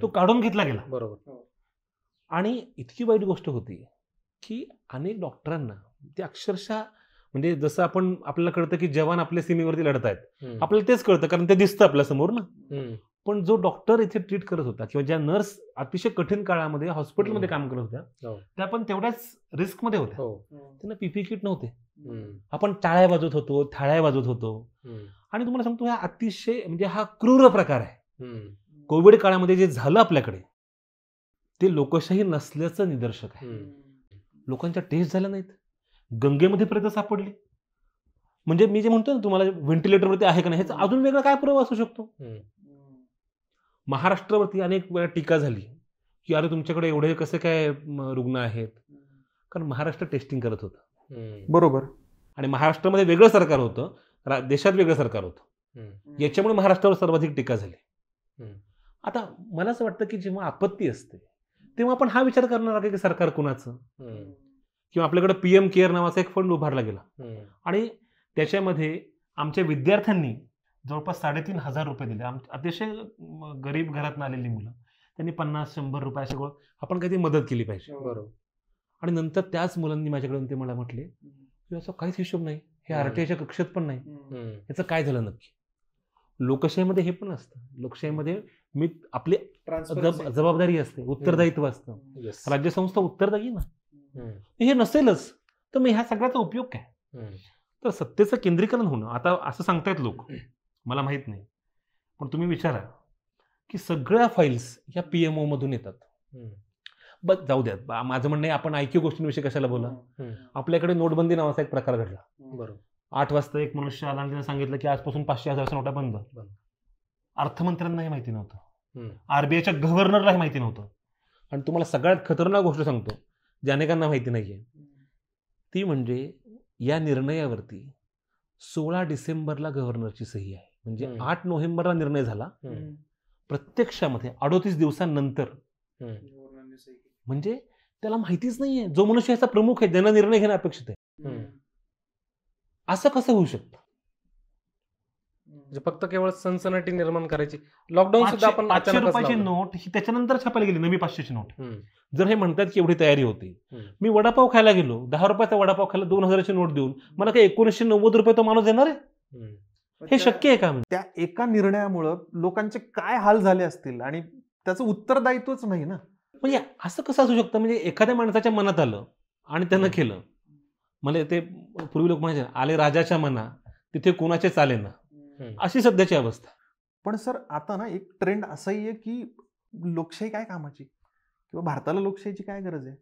तो काढून घेतला गेला. बरोबर. आणि इतकी वाईट गोष्ट होती की अनेक डॉक्टरांना ते अक्षरशः म्हणजे जसं आपल्याला कळतं की जवान आपल्या सीमेवरती लढत आहेत, आपल्याला तेच कळतं कारण ते दिसतं आपल्या समोर ना. पण जो डॉक्टर इथे ट्रीट करत होता किंवा ज्या नर्स अतिशय कठीण काळामध्ये हॉस्पिटलमध्ये काम करत होत्या त्या पण तेवढ्याच रिस्क मध्ये होत्या. त्यांना पीपीई किट नव्हते. आपण टाळ्या वाजवत होतो, थाळ्या वाजवत होतो. आणि तुम्हाला सांगतो हा अतिशय म्हणजे हा क्रूर प्रकार आहे. कोविड काळामध्ये जे झालं आपल्याकडे ते लोकशाही नसल्याचं निदर्शक आहे. लोकांच्या टेस्ट झाल्या नाहीत, गंगेमध्ये प्रेत सापडली. म्हणजे मी जे म्हणतो ना तुम्हाला व्हेंटिलेटरवरती आहे का नाही ह्याचा अजून वेगळा काय पुरावा असू शकतो. महाराष्ट्रावरती अनेक वेळा टीका झाली की अरे तुमच्याकडे एवढे कसे काय रुग्ण आहेत, कारण महाराष्ट्र टेस्टिंग करत होतं. बरोबर. आणि महाराष्ट्रामध्ये वेगळं सरकार होतं, देशात वेगळं सरकार होतं, याच्यामुळे महाराष्ट्रावर सर्वाधिक टीका झाली. आता मला असं वाटतं की जेव्हा आपत्ती असते तेव्हा आपण हा विचार करणार आहे की सरकार कुणाचं, किंवा आपल्याकडे पीएम केअर नावाचा एक फंड उभारला गेला आणि त्याच्यामध्ये आमच्या विद्यार्थ्यांनी जवळपास 3,500 रुपये दिले. अतिशय गरीब घरातून आलेली मुलं, त्यांनी 50-100 रुपये अशा आपण काही मदत केली पाहिजे. बरोबर. आणि नंतर त्याच मुलांनी माझ्याकडून ते मला म्हटले की असं काहीच हिशोब नाही, हे आरटीआयच्या कक्षेत पण नाही, याचं काय झालं नक्की. लोकशाहीमध्ये हे पण असतं, लोकशाहीमध्ये मी आपली जबाबदारी असते, उत्तरदायित्व असतं. राज्यसंस्था उत्तरदायी ना, हे नसेलच तर मग ह्या सगळ्याचा उपयोग काय. तर सत्तेचं केंद्रीकरण होणं, आता असं सांगतायत लोक, मला माहित नाही, पण तुम्ही विचारा की सगळ्या फाईल्स या पीएमओ मधून येतात. बस जाऊ द्यात, माझं म्हणणं आहे आपण ऐक्यू गोष्टींविषयी कशाला बोला. आपल्याकडे नोटबंदी नावाचा एक प्रकार घडला. बरोबर. 8 वाजता एक मनुष्य आला आणि त्याने सांगितलं की आजपासून 500,000 नोटा बंद. अर्थमंत्र्यांनाही माहिती नव्हतं, आरबीआयच्या गव्हर्नरलाही माहिती नव्हतं. आणि तुम्हाला सगळ्यात खतरनाक गोष्ट सांगतो जी अनेकांना माहिती नाहीये, ती म्हणजे या निर्णयावरती 16 डिसेंबरला गव्हर्नरची सही आहे. म्हणजे 8 नोव्हेंबरला निर्णय झाला, प्रत्यक्षामध्ये 38 दिवसांनंतर. म्हणजे त्याला माहितीच नाहीये, जो मनुष्य याचा प्रमुख आहे, ज्यांना निर्णय घेणं अपेक्षित आहे. असं कसं होऊ शकतं. म्हणजे फक्त केवळ सनसनाटी निर्माण करायची. लॉकडाऊन सुद्धा आपण 500 रुपयाची नोट ही त्याच्यानंतर छापायला गेली, नवी 500ची नोट. जर हे म्हणतात की एवढी तयारी होती, मी वडापाव खायला गेलो, 10 रुपयाचा वडापाव खायला 2,000ची नोट देऊन मला काही 1990 रुपये तो माणूस देणार आहे. हे शक्य आहे का. त्या एका निर्णयामुळं लोकांचे काय हाल झाले असतील आणि त्याचं उत्तरदायित्वच नाही ना. म्हणजे असं कसं असू शकतं, म्हणजे एखाद्या माणसाच्या मनात आलं आणि त्यानं केलं. म्हणजे ते पूर्वी लोक म्हणायचे, आले राजाच्या मना तिथे कोणाचे चाले ना, अशी सध्याची अवस्था. पण सर आता ना एक ट्रेंड असाही आहे की लोकशाही काय कामाची, किंवा भारताला लोकशाहीची काय गरज आहे,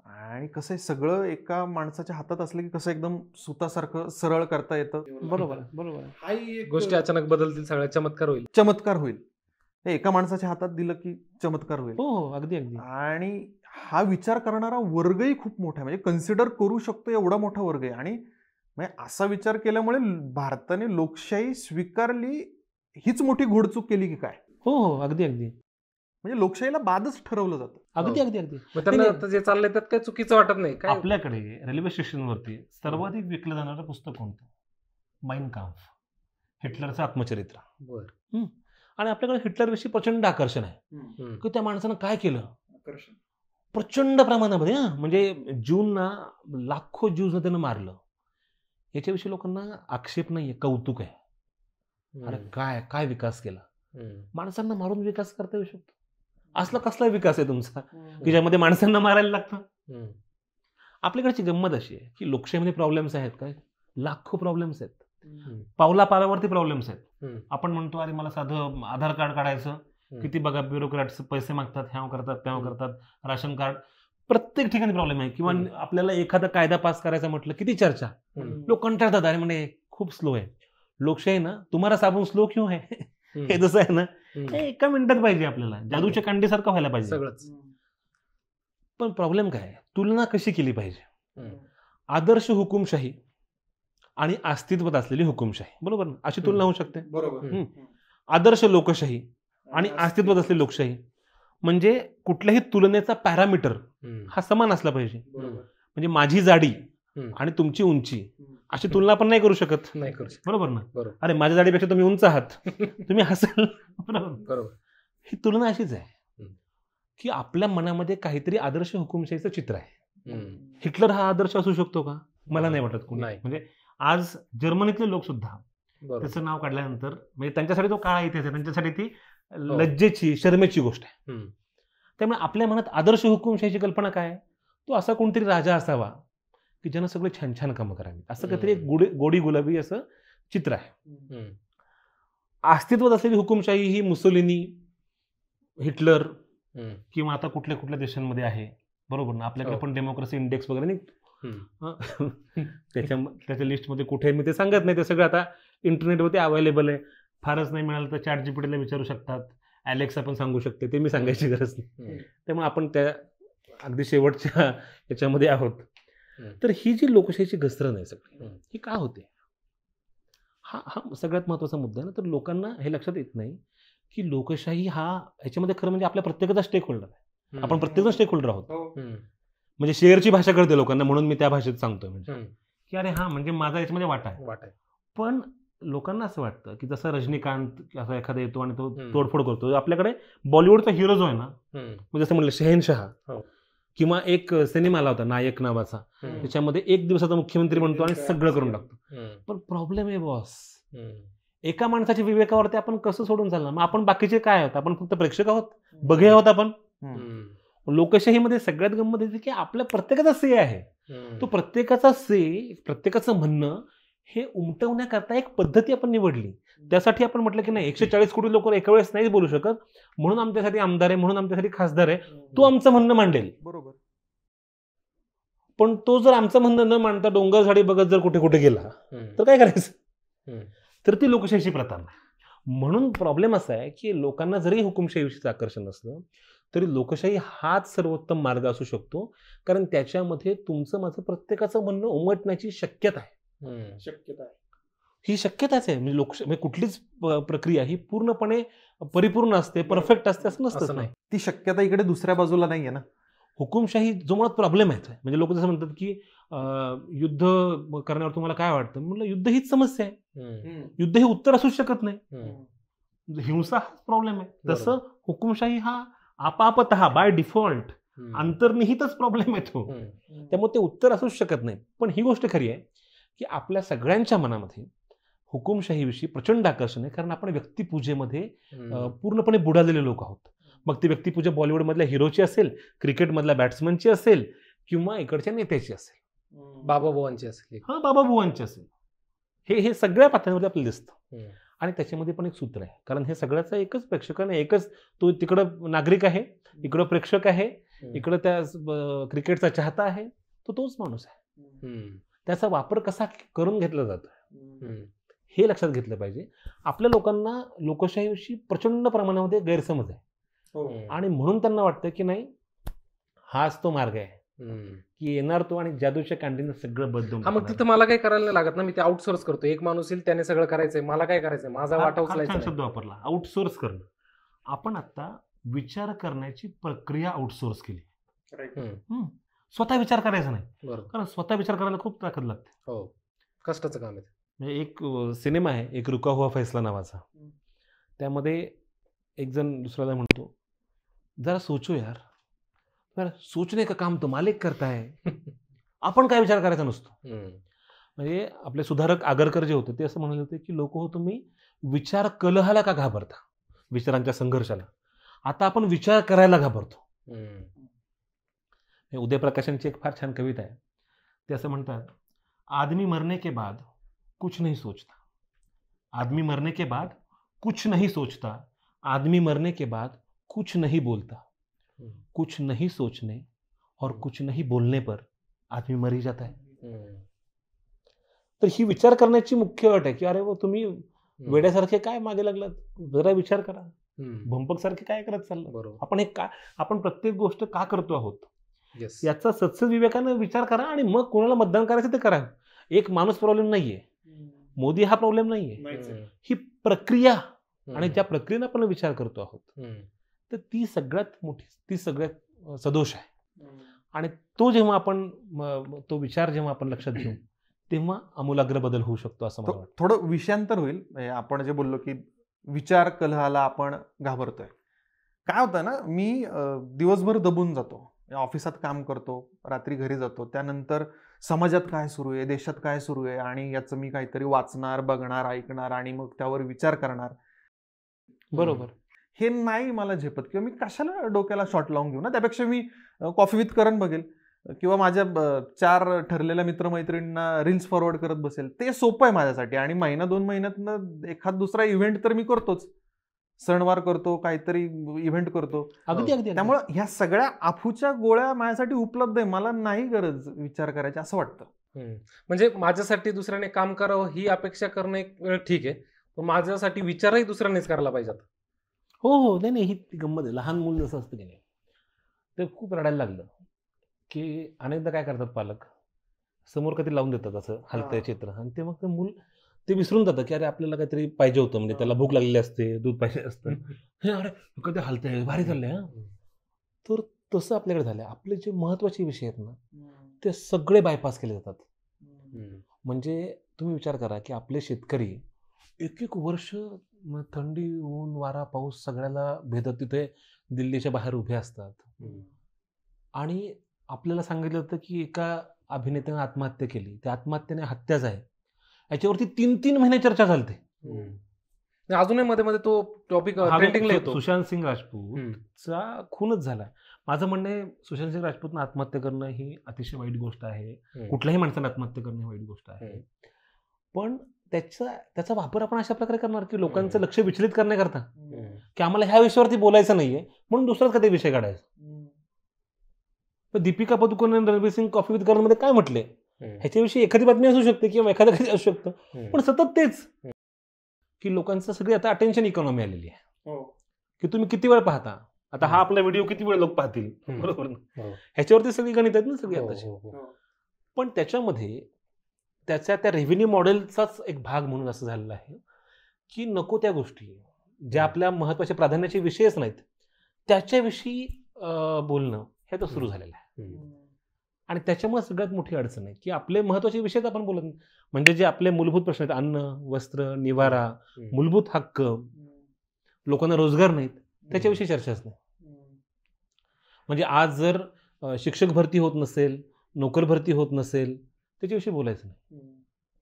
आणि कसं आहे सगळं एका माणसाच्या हातात असलं की कसं एकदम सुतासारखं सरळ करता येतं. बरोबर आहे. हाही एक गोष्टी अचानक बदलतील, सगळ्या चमत्कार होईल. चमत्कार होईल. हे एका माणसाच्या हातात दिलं की चमत्कार होईल. हो, अगदी. आणि हा विचार करणारा वर्गही खूप मोठा आहे, म्हणजे कन्सिडर करू शकतो एवढा मोठा वर्ग आहे. आणि म्हणजे असा विचार केल्यामुळे भारताने लोकशाही स्वीकारली हीच मोठी घोडचूक केली की काय? हो, अगदी. म्हणजे लोकशाहीला बादच ठरवलं जातं. अगदी. मग त्यांना आता जे चाललंय त्यात काही चुकीचं वाटत नाही काय? आपल्याकडे रेल्वे स्टेशनवरती सर्वाधिक विकलं जाणारं पुस्तक कोणतं? माइन काम्फ, हिटलरचं आत्मचरित्र. बरं. आणि आपल्याकडे हिटलरविषयी प्रचंड आकर्षण आहे की त्या माणसानं काय केलं. प्रचंड प्रमाणामध्ये, म्हणजे ज्यूंना, लाखो ज्यूजना त्यानं मारलं. याच्याविषयी लोकांना आक्षेप नाहीये, कौतुक आहे. अरे काय विकास केला. माणसांना मारून विकास करता येऊ शकतो. असला कसला विकास आहे तुमचा की ज्यामध्ये माणसांना मारायला लागतं. आपल्याकडची गंमत अशी आहे की लोकशाहीमध्ये प्रॉब्लेम्स आहेत काय, लाखो प्रॉब्लेम्स आहेत. पावलापावलावरती प्रॉब्लेम्स आहेत. आपण म्हणतो अरे मला साधं आधार कार्ड काढायचं, किती बघा ब्युरोक्रॅट्स पैसे मागतात, ह्याव करतात त्याव करतात, राशन कार्ड, प्रत्येक ठिकाणी प्रॉब्लेम आहे. किंवा आपल्याला एखादा कायदा पास करायचा म्हटलं किती चर्चा, लोक कंटाळतात, अरे म्हणजे खूप स्लो आहे. लोकशाही ना तुम्हाला साबून स्लो क्यों आहे, हे जसं आहे ना, हे एका मिनिटात पाहिजे, आपल्याला जादूच्या कांडीसारखं व्हायला पाहिजे सगळंच. पण प्रॉब्लेम काय, तुलना कशी केली पाहिजे. आदर्श हुकुमशाही आणि अस्तित्वात असलेली हुकुमशाही, बरोबर ना, अशी तुलना होऊ शकते. बरोबर. आदर्श लोकशाही आणि अस्तित्वात असलेली लोकशाही, म्हणजे कुठल्याही तुलनेचा पॅरामीटर हा समान असला पाहिजे. म्हणजे माझी जाडी आणि तुमची उंची अशी तुलना पण नाही करू शकत. बरोबर ना. अरे माझ्या जाडीपेक्षा तुम्ही उंच आहात, तुम्ही हसाल. बरोबर. ही तुलना अशीच आहे की आपल्या मनामध्ये काहीतरी आदर्श हुकुमशाहीचं चित्र आहे. हिटलर हा आदर्श असू शकतो का? मला नाही वाटत कोणी. म्हणजे आज जर्मनीतले लोक सुद्धा त्याचं नाव काढल्यानंतर, म्हणजे त्यांच्यासाठी तो काळा इतिहास आहे, त्यांच्यासाठी ती लज्जेची, शर्मेची गोष्ट आहे. त्यामुळे आपल्या मनात आदर्श हुकुमशाहीची कल्पना काय, तो असा कोणतरी राजा असावा की ज्यानं सगळे छान छान कामं करावी, असं काहीतरी एक गोडी गुलाबी असं चित्र आहे. अस्तित्वात असलेली हुकुमशाही ही मुसोलिनी, हिटलर किंवा आता कुठल्या कुठल्या देशांमध्ये आहे. बरोबर ना. आपल्याकडे पण डेमोक्रेसी इंडेक्स वगैरे निघतो, त्याच्या लिस्टमध्ये कुठे मी ते सांगत नाही, ते सगळं आता इंटरनेटवरती अवेलेबल आहे. फारच नाही मिळालं तर चॅट जीपीटीला विचारू शकतात, ॲलेक्सा पण सांगू शकते, ते मी सांगायची गरज नाही. त्यामुळे आपण त्या अगदी शेवटच्या याच्यामध्ये आहोत. तर ही जी लोकशाहीची घसरण आहे सगळी, ही का होते, हा सगळ्यात महत्त्वाचा मुद्दा आहे ना. तर लोकांना हे लक्षात येत नाही की लोकशाही हा ह्याच्यामध्ये खरं म्हणजे आपल्या प्रत्येकाचा स्टेक होल्डर आहे. आपण प्रत्येकजण स्टेक होल्डर आहोत. म्हणजे शेअरची भाषा कळते लोकांना, म्हणून मी त्या भाषेत सांगतोय, म्हणजे की अरे हा म्हणजे माझा याच्यामध्ये वाटा आहे. पण लोकांना असं वाटतं की जसं रजनीकांत असा एखादा येतो आणि तो तोडफोड करतो. आपल्याकडे बॉलिवूडचा हिरो जो आहे ना, म्हणजे जसं म्हणलं शहेनशहा, किंवा एक सिनेमा आला होता नायक नावाचा, त्याच्यामध्ये एक दिवसाचा मुख्यमंत्री बनतो आणि सगळं करून टाकतो. पण प्रॉब्लेम आहे बॉस, एका माणसाच्या विवेकावरती आपण कसं सोडून चालणार. मग आपण बाकीचे काय आहोत, आपण फक्त प्रेक्षक आहोत, बघे आहोत आपण. लोकशाहीमध्ये सगळ्यात गंमत येते की आपल्या प्रत्येकाचा से आहे. तो प्रत्येकाचा से, प्रत्येकाचं म्हणणं हे उमटवण्याकरता एक पद्धती आपण निवडली. त्यासाठी आपण म्हटलं की नाही 140 कोटी लोक एका वेळेस नाही बोलू शकत, म्हणून आमच्यासाठी आमदार आहे, म्हणून आमच्यासाठी खासदार आहे, तो आमचं म्हणणं मांडेल. बरोबर. पण तो जर आमचं म्हणणं न मांडता डोंगर झाडी बघत जर कुठे कुठे गेला तर काय करायचं. तर ती लोकशाहीची प्रथा नाही. म्हणून प्रॉब्लेम असा आहे की लोकांना जरी हुकुमशाहीविषयीचं आकर्षण असलं तरी लोकशाही हाच सर्वोत्तम मार्ग असू शकतो, कारण त्याच्यामध्ये तुमचं माझं प्रत्येकाचं म्हणणं उमटण्याची शक्यता आहे. ही शक्यताच आहे. म्हणजे म्हणजे कुठलीच प्रक्रिया ही पूर्णपणे परिपूर्ण असते, परफेक्ट असते असं नसतं. नाही, ती शक्यता इकडे दुसऱ्या बाजूला नाहीये ना. हुकुमशाही जो मुळात प्रॉब्लेम आहे. म्हणजे लोक जसं म्हणतात की युद्ध करण्यावर तुम्हाला काय वाटतं, म्हणलं युद्ध हीच समस्या आहे. युद्ध हे उत्तर असूच शकत नाही. हिंसा हाच प्रॉब्लेम आहे. तसं हुकुमशाही हा आपापतः बाय डिफॉल्ट अंतर्निहितच प्रॉब्लेम येतो. त्यामुळे ते उत्तर असूच शकत नाही. पण ही गोष्ट खरी आहे की आपल्या सगळ्यांच्या मनामध्ये हुकुमशाहीविषयी प्रचंड आकर्षण आहे, कारण आपण व्यक्तिपूजेमध्ये पूर्णपणे बुडालेले लोक आहोत. मग ती व्यक्तिपूजा बॉलिवूडमधल्या हिरोची असेल, क्रिकेटमधल्या बॅट्समनची असेल किंवा इकडच्या नेत्याची असेल, बाबा बुवांची असली. हा बाबाबुवांची असेल. हे सगळ्या पातळीमध्ये आपल्याला दिसतं. आणि त्याच्यामध्ये पण एक सूत्र आहे, कारण हे सगळ्याचं एकच प्रेक्षकाने एकच, तो तिकडं नागरिक आहे, इकडं प्रेक्षक आहे, इकडं त्या क्रिकेटचा चाहता आहे, तो तोच माणूस आहे. त्याचा वापर कसा करून घेतला जातो हे लक्षात घेतलं पाहिजे. आपल्या लोकांना लोकशाहीविषयी प्रचंड प्रमाणामध्ये गैरसमज आहे आणि म्हणून त्यांना वाटतं की नाही हाच तो मार्ग आहे की येणार तो आणि जादूच्या कॅन्टीन सगळं बदलून. हा, मग तिथं मला काही करायला नाही लागत ना, मी ते आउटसोर्स करतो. एक माणूस येईल त्याने सगळं करायचंय, मला काय करायचंय, माझा वाटा उचलायचा शब्द वापरला, आउटसोर्स करणं. आपण आता विचार करण्याची प्रक्रिया आउटसोर्स केली. स्वतः विचार करायचा नाही, बरोबर. कारण स्वतः विचार करायला खूप ताकद लागते. हो, कष्टाचं काम आहे. म्हणजे एक सिनेमा आहे, एक रुका हुआ फैसला नावाचा. त्यामध्ये एक जण दुसऱ्याला म्हणतो, जरा सोचो यार, सोचणे का काम तो मालिक करता है. आपण काय विचार करायचा नसतो. म्हणजे आपले सुधारक आगरकर जे होते ते असं म्हणाले होते की लोक हो तुम्ही विचार कलहाला का घाबरता, विचारांच्या संघर्षाला, आता आपण विचार करायला घाबरतो. उदय प्रकाशांची एक फार छान कविता आहे. ते असं म्हणतात, आदमी मरने के बाद कुछ नहीं सोचता, आदमी मरने के बाद कुछ नहीं सोचता, आदमी मरने के बाद कुछ नहीं बोलता, कुछ नहीं सोचने और कुछ नहीं बोलने पर आदमी मर ही जाता है. तर ही विचार करण्याची मुख्य अट आहे की अरे वो तुम्ही वेड्यासारखे काय मागे लागलात, जरा विचार करा, भंपक सारखे काय करत चाललं. बरोबर. आपण हे का, आपण प्रत्येक गोष्ट का करतो आहोत Yes. याचा सत्सद विवेकानं विचार करा आणि मग कोणाला मतदान करायचं ते करा. एक माणूस प्रॉब्लेम नाहीये, मोदी हा प्रॉब्लेम नाहीये, ही प्रक्रिया आणि ज्या प्रक्रियेनं आपण विचार करतो आहोत तर ती सगळ्यात मोठी, ती सगळ्यात सदोष आहे. आणि तो जेव्हा आपण तो विचार जेव्हा आपण लक्षात घेऊ तेव्हा आमूलाग्र बदल होऊ शकतो असं मला वाटतं. थोडं विषयांतर होईल. आपण जे बोललो की विचार कलहाला आपण घाबरतोय. काय होतं ना, मी दिवसभर दबून जातो, ऑफिसात काम करतो, रात्री घरी जातो, त्यानंतर समाजात काय सुरू आहे, देशात काय सुरू आहे आणि याचं मी काहीतरी वाचणार, बघणार, ऐकणार आणि मग त्यावर विचार करणार. बरोबर. हे नाही मला झेपत, किंवा मी कशाला डोक्याला शॉट लावून घेऊ ना, त्यापेक्षा मी कॉफी विथ करण बघेल किंवा माझ्या 4 ठरलेल्या मित्रमैत्रिणींना रील्स फॉरवर्ड करत बसेल. ते सोपं आहे माझ्यासाठी. आणि महिना 2 महिन्यातनं एखाद दुसरा इव्हेंट तर मी करतोच, सणवार करतो, काहीतरी इव्हेंट करतो. अगदी अगदी. त्यामुळे ह्या सगळ्या अफूच्या गोळ्या माझ्यासाठी उपलब्ध आहे, मला नाही गरज विचार करायची असं वाटतं. म्हणजे माझ्यासाठी दुसऱ्याने काम करावं ही अपेक्षा करणं एक वेळ ठीक आहे, पण माझ्यासाठी विचारही दुसऱ्यानेच करायला पाहिजेत. हो हो, नाही नाही, ही गंमत आहे. लहान मुलं जसं असतं की नाही, ते खूप रडायला लागलं की अनेकदा काय करतात पालक, समोर कधी लावून देतात असं हलतंय चित्र, आणि ते मग ते मूल ते विसरून जातं की अरे आपल्याला काहीतरी पाहिजे होतं, म्हणजे त्याला भूक लागलेली असते, दूध पाहिजे असतं, हे अरे कधी हलतंय, भारी चाललंय. तर तसं आपल्याकडे झालंय. आपले जे महत्वाचे विषय आहेत ना ते सगळे बायपास केले जातात. म्हणजे तुम्ही विचार करा की आपले शेतकरी एक वर्ष थंडी, ऊन, वारा, पाऊस सगळ्याला भेदत तिथे दिल्लीच्या बाहेर उभे असतात. आणि आपल्याला सांगितलं होतं की एका अभिनेत्याने आत्महत्या केली, त्या आत्महत्येने हत्याच आहे, याच्यावरती 3-3 महिने चर्चा चालते. अजूनही मध्ये मध्ये तो टॉपिक ट्रेंडिंगला येतो. सुशांत सिंग राजपूतचा खूनच झाला. माझं म्हणणं आहे सुशांत सिंग राजपूतनं आत्महत्या करणं ही अतिशय वाईट गोष्ट आहे. कुठल्याही माणसाने आत्महत्या करणं ही वाईट गोष्ट आहे. पण त्याचा वापर आपण अशा प्रकारे करणार की लोकांचं लक्ष विचलित करण्याकरता, की आम्हाला ह्या विषयावरती बोलायचं नाहीये म्हणून दुसराच कधी विषय काढायचा. पण दीपिका पदुकोण आणि रणवीर सिंग कॉफी विथ करणमध्ये काय म्हटले, ह्याच्याविषयी एखादी बातमी असू शकते किंवा एखादं कधी असू शकतं, पण सतत तेच की लोकांचं सगळी आता अटेन्शन इकॉनॉमी आलेली आहे की तुम्ही किती वेळ पाहता, आता हा आपला व्हिडिओ किती वेळ लोक पाहतील, बरोबर ना, ह्याच्यावरती सगळी गणित आहेत ना सगळी आताची. पण त्याच्यामध्ये त्याच्या त्या रेव्हेन्यू मॉडेलचाच एक भाग म्हणून असं झालेलं आहे की नको त्या गोष्टी ज्या आपल्या महत्वाच्या प्राधान्याचे विषयच नाहीत त्याच्याविषयी बोलणं हे तर सुरू झालेलं आहे. आणि त्याच्यामुळे सगळ्यात मोठी अडचण आहे की आपले महत्वाचे विषयच आपण बोलत नाही. म्हणजे जे आपले मूलभूत प्रश्न आहेत, अन्न, वस्त्र, निवारा, मूलभूत हक्क, लोकांना रोजगार नाहीत, त्याच्याविषयी चर्चाच नाही. म्हणजे आज जर शिक्षक भरती होत नसेल, नोकर भरती होत नसेल, त्याच्याविषयी बोलायचं नाही.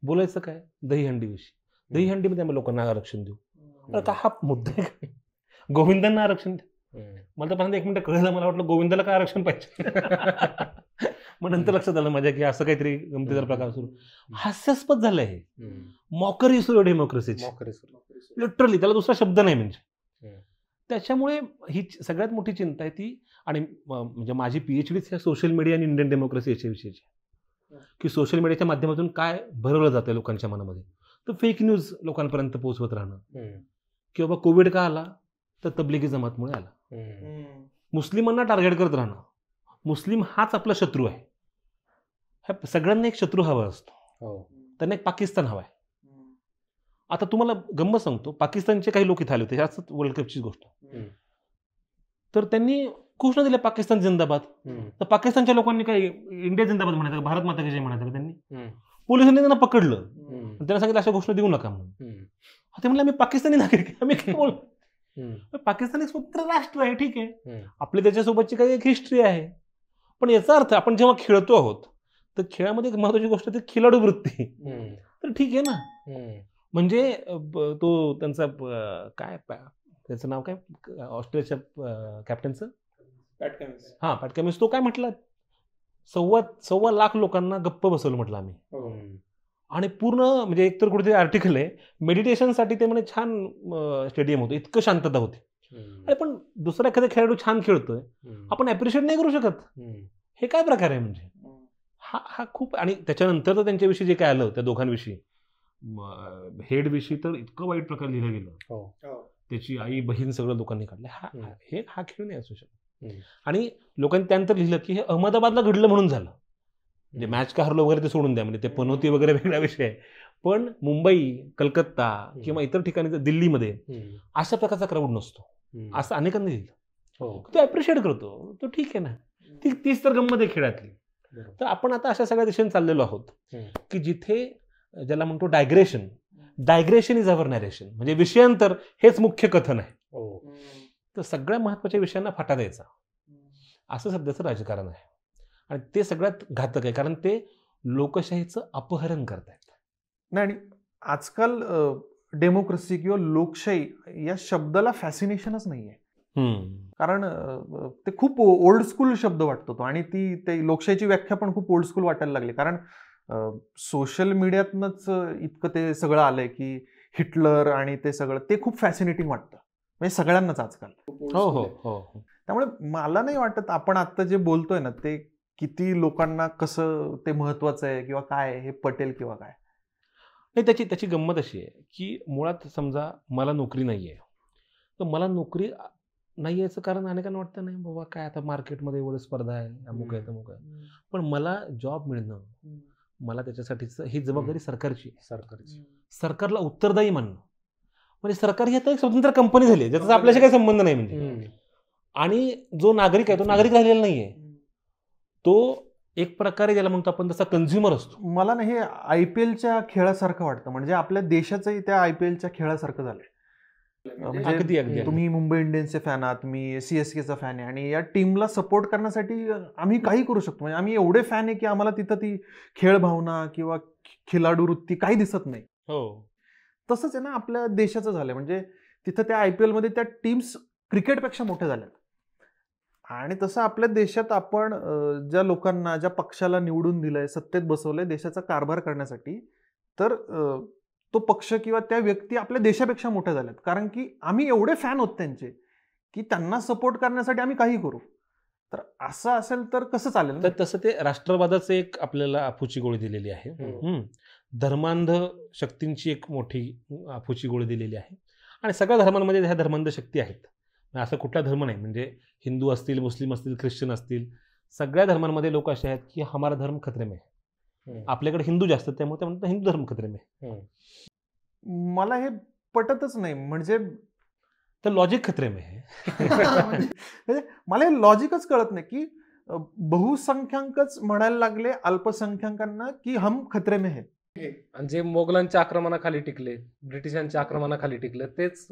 बोलायचं काय, दहीहंडीविषयी. दहीहंडीमध्ये आम्ही लोकांना आरक्षण देऊ. अरे का हा मुद्दा आहे का? गोविंदांना आरक्षण द्या. मला तर पहिल्यांदा 1 मिनिट कळलं, मला वाटलं गोविंदाला काय आरक्षण पाहिजे. मग नंतर लक्षात आलं माझ्या की असं काहीतरी गमतीदार प्रकार सुरू, हास्यास्पद झालं हे, मॉकरी सुरू डेमोक्रेसीची, लिटरली त्याला दुसरा शब्द नाही म्हणजे. त्याच्यामुळे ही सगळ्यात मोठी चिंता आहे ती. आणि म्हणजे माझी PhDच ह्या सोशल मीडिया आणि इंडियन डेमोक्रेसी याच्याविषयीची, की सोशल मीडियाच्या माध्यमातून काय भरवलं जातं लोकांच्या मनामध्ये. तर फेक न्यूज लोकांपर्यंत पोहोचवत राहणं, की बाबा कोविड का आला तर तबलिगी जमातमुळे आला, मुस्लिमांना टार्गेट करत राहणं, मुस्लिम हाच आपला शत्रू आहे. ह्या सगळ्यांना एक शत्रू हवा असतो, त्यांना एक पाकिस्तान हवा आहे. आता तुम्हाला गंमत सांगतो, पाकिस्तानचे काही लोक इथे आले होते, ह्याच वर्ल्ड कपची गोष्ट, तर त्यांनी घोषणा दिल्या पाकिस्तान जिंदाबाद. तर पाकिस्तानच्या लोकांनी काही इंडिया जिंदाबाद म्हणायचं, भारत माता की जय म्हणायचं, त्यांनी पोलिसांनी त्यांना पकडलं, त्यांना सांगितलं अशा घोषणा देऊ नका म्हणून. ते म्हणलं आम्ही पाकिस्तानी नागरिक, आम्ही काय बोल, पाकिस्तान एक स्वतंत्र राष्ट्र आहे, ठीक आहे, आपली त्याच्यासोबतची काही एक हिस्ट्री आहे, पण याचा अर्थ आपण जेव्हा खेळतो आहोत तर खेळामध्ये एक महत्वाची गोष्ट आहे खिलाडू वृत्ती. तर ठीक आहे ना, म्हणजे तो त्यांचा काय त्याचं नाव काय ऑस्ट्रेलियाच्या कॅप्टनचं, पॅट कमिन्स, तो काय म्हटलं, 1.25 लाख लोकांना गप्प बसवलं म्हटलं आम्ही. आणि पूर्ण म्हणजे एकतर कुठेतरी आर्टिकल आहे, मेडिटेशनसाठी ते म्हणे छान स्टेडियम होतं, इतकं शांतता होती. अरे पण दुसरा एखादा खेळाडू छान खेळतोय, आपण अप्रिशिएट नाही करू शकत, हे काय प्रकार आहे म्हणजे. हा खूप. आणि त्याच्यानंतर तर त्यांच्याविषयी जे काय आलं, त्या दोघांविषयी, हेडविषयी तर इतकं वाईट प्रकार लिहिलं गेलं, त्याची आई बहीण सगळं लोकांनी काढलं. हा खेळ नाही असू शकत. आणि लोकांनी त्यानंतर लिहिलं की हे अहमदाबादला घडलं म्हणून झालं, म्हणजे मॅच का हरलो वगैरे ते सोडून द्या, म्हणजे ते पनोती वगैरे वेगळा विषय आहे, पण मुंबई, कलकत्ता किंवा इतर ठिकाणी दिल्लीमध्ये अशा प्रकारचा क्राऊड नसतो, असं अनेकांनी लिहिलं. तो अप्रिशिएट करतो, तो ठीक आहे ना, तीच तर गंमत आहे खेळातली. तर आपण आता अशा सगळ्या दिशेने चाललेलो आहोत की जिथे ज्याला म्हणतो डायग्रेशन इज अवर नॅरेशन, म्हणजे विषयांतर हेच मुख्य कथन आहे. तर सगळ्या महत्वाच्या विषयांना फाटा द्यायचा, असं सध्याचं राजकारण आहे. आणि ते सगळ्यात घातक आहे, कारण ते लोकशाहीचं अपहरण करतायत. नाही, आणि आजकाल डेमोक्रेसी किंवा लोकशाही या शब्दाला फॅसिनेशनच नाहीये, कारण ते खूप ओल्ड स्कूल शब्द वाटतो तो, आणि ते लोकशाहीची व्याख्या पण खूप ओल्ड स्कूल वाटायला लागली. कारण सोशल मीडियातनंच इतकं ते सगळं आलंय की हिटलर आणि ते सगळं, ते खूप फॅसिनेटिंग वाटतं म्हणजे सगळ्यांनाच आजकाल. त्यामुळे मला नाही वाटत आपण आता जे बोलतोय ना ते किती लोकांना कसं ते महत्वाचं आहे किंवा काय हे पटेल किंवा काय नाही. त्याची गंमत अशी आहे की मुळात समजा मला नोकरी नाही आहे, तर मला नोकरी नाही यायचं कारण अनेकांना वाटतं नाही बाबा काय आता मार्केटमध्ये एवढं स्पर्धा आहे, अमुक आहे तमुक आहे, पण मला जॉब मिळणं, मला त्याच्यासाठीच ही जबाबदारी सरकारची. सरकारला उत्तरदायी मानणं, म्हणजे सरकार ही आता एक स्वतंत्र कंपनी झाली आहे ज्याचा आपल्याशी काही संबंध नाही म्हणजे. आणि जो नागरिक आहे तो नागरिक राहिलेला नाहीये, तो एक प्रकारे ज्याला म्हणतो आपण तसा कंझ्युमर असतो. मला ना हे IPLच्या खेळासारखं वाटतं, म्हणजे आपल्या देशाचंही त्या IPLच्या खेळासारखं झालंय. म्हणजे तुम्ही मुंबई इंडियन्सचे फॅन आहात, मी CSKचा फॅन आहे, आणि या टीमला सपोर्ट करण्यासाठी आम्ही काही करू शकतो. म्हणजे आम्ही एवढे फॅन आहे की आम्हाला तिथं ती खेळ भावना किंवा खिलाडू वृत्ती काही दिसत नाही. तसंच आहे ना आपल्या देशाचं झालंय, म्हणजे तिथं त्या IPL मध्ये त्या टीम्स क्रिकेटपेक्षा मोठ्या झाल्यात. आणि तसं आपल्या देशात आपण ज्या लोकांना, ज्या पक्षाला निवडून दिलंय, सत्तेत बसवलंय देशाचा कारभार करण्यासाठी, तर तो पक्ष किंवा त्या व्यक्ती आपल्या देशापेक्षा मोठ्या झाल्यात, कारण की आम्ही एवढे फॅन होत त्यांचे की त्यांना सपोर्ट करण्यासाठी आम्ही काही करू. तर असं असेल तर कसं चालेल? तर तसं ते राष्ट्रवादाचं एक आपल्याला अफूची गोळी दिलेली आहे, धर्मांध शक्तींची एक मोठी अफूची गोळी दिलेली आहे. आणि सगळ्या धर्मांमध्ये ह्या धर्मांध शक्ती आहेत, असं कुठला धर्म नाही, म्हणजे हिंदू असतील, मुस्लिम असतील, ख्रिश्चन असतील, सगळ्या धर्मांमध्ये लोक असे आहेत की हमारा धर्म खतरे में आहे. आपल्याकडे हिंदू जास्त, त्यामुळे ते म्हणतात हिंदू धर्म खतरे में. मला हे पटतच नाही, म्हणजे तर लॉजिक खतरे में आहे. म्हणजे मला हे लॉजिकच कळत नाही की बहुसंख्याकच म्हणायला लागले अल्पसंख्याकांना की हम खतरे में है. आणि जे मोगलांच्या आक्रमणाखाली टिकले, ब्रिटिशांच्या आक्रमणाखाली टिकले, तेच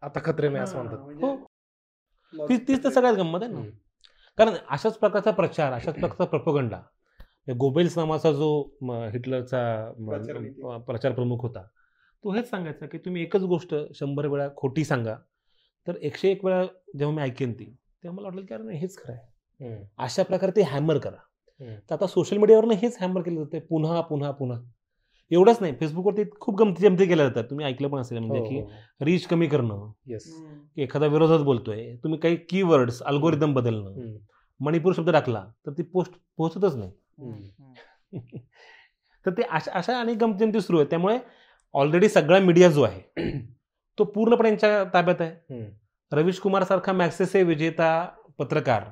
आता खतरे में असं म्हणतात. तीच तर सगळ्यात गंमत आहे ना, कारण अशाच प्रकारचा प्रचार, अशाच प्रकारचा प्रोपगंडा, गोबेल्स नावाचा जो हिटलरचा प्रचार प्रमुख होता, तो हेच सांगायचा की तुम्ही एकच गोष्ट 100 वेळा खोटी सांगा तर 101 वेळा जेव्हा मी ऐकेन ती तेव्हा मला वाटलं की अरे नाही हेच खरं आहे. अशा प्रकारे ते हॅमर करा. तर आता सोशल मीडियावरनं हेच हॅमर केलं जातं पुन्हा पुन्हा पुन्हा. एवढंच नाही, फेसबुकवरती खूप गमती जमती केल्या जातात. तुम्ही ऐकलं पण असेल म्हणजे की रीच कमी करणं, येस. की एखादा विरोधात बोलतोय, तुम्ही काही कीवर्ड्स अल्गोरिदम बदलणं, मणिपूर शब्द टाकला तर ती पोस्ट पोहोचतच नाही. तर ते अशा अनेक गमती सुरू आहे. त्यामुळे ऑलरेडी सगळा मीडिया जो आहे तो पूर्णपणे यांच्या ताब्यात आहे. रवीश कुमार सारखा मॅक्सेसे विजेता पत्रकार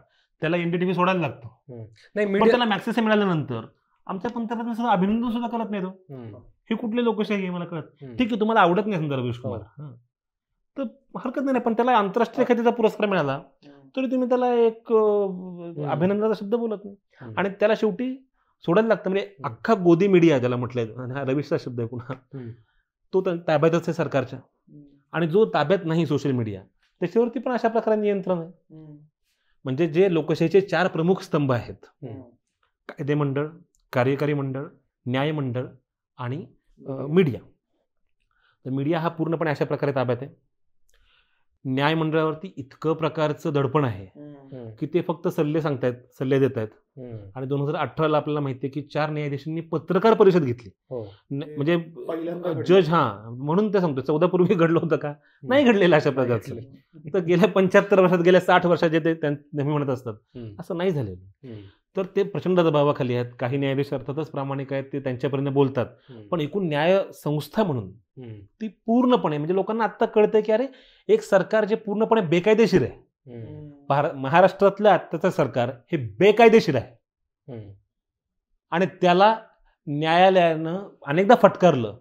त्याला एनडीटीव्ही सोडायला लागतो. नाही, पण मीडिया त्याला मॅक्सेसे मिळाल्यानंतर आमच्या पंतप्रधान सुद्धा अभिनंदन सुद्धा करत नाही. तो हे कुठले लोकशाही आहे मला कळत. ठीक आहे, तुम्हाला आवडत नाही समजा रवीश कुमार, तर हरकत नाही, पण त्याला आंतरराष्ट्रीय ख्यातीचा पुरस्कार मिळाला तरी तुम्ही त्याला एक अभिनंदनाचा शब्द बोलत नाही. आणि त्याला शेवटी सोडायला लागतं. म्हणजे अख्खा गोदी मीडिया ज्याला म्हटलंय, हा रवीशचा शब्द आहे पुन्हा, तो ताब्यातच आहे सरकारच्या. आणि जो ताब्यात नाही सोशल मीडिया त्याच्यावरती पण अशा प्रकारे नियंत्रण आहे. म्हणजे जे लोकशाहीचे 4 प्रमुख स्तंभ आहेत, कायदे मंडळ, कार्यकारी मंडळ, न्याय मंडळ आणि मीडिया. तर मीडिया हा पूर्णपणे अशा प्रकारे ताब्यात आहे. न्याय मंडळावरती इतकं प्रकारचं दडपण आहे की ते फक्त सल्ले देत आहेत. आणि 2018ला आपल्याला माहिती आहे की 4 न्यायाधीशांनी पत्रकार परिषद घेतली. म्हणजे जज, म्हणून ते सांगतो 14 पूर्वी घडलं होतं का? नाही घडलेलं अशा प्रकारचं. तर गेल्या 75 वर्षात, गेल्या 60 वर्षात जे ते नेहमी म्हणत असतात असं नाही झालेलं. तर ते प्रचंड दबावाखाली आहेत. काही न्यायाधीश अर्थातच प्रामाणिक आहेत, ते त्यांच्यापर्यंत बोलतात. पण एकूण न्याय संस्था म्हणून ती पूर्णपणे, म्हणजे लोकांना आत्ता कळतंय की अरे एक सरकार जे पूर्णपणे बेकायदेशीर आहे, महाराष्ट्रातलं आत्ताचं सरकार हे बेकायदेशीर आहे आणि त्याला न्यायालयानं अनेकदा फटकारलं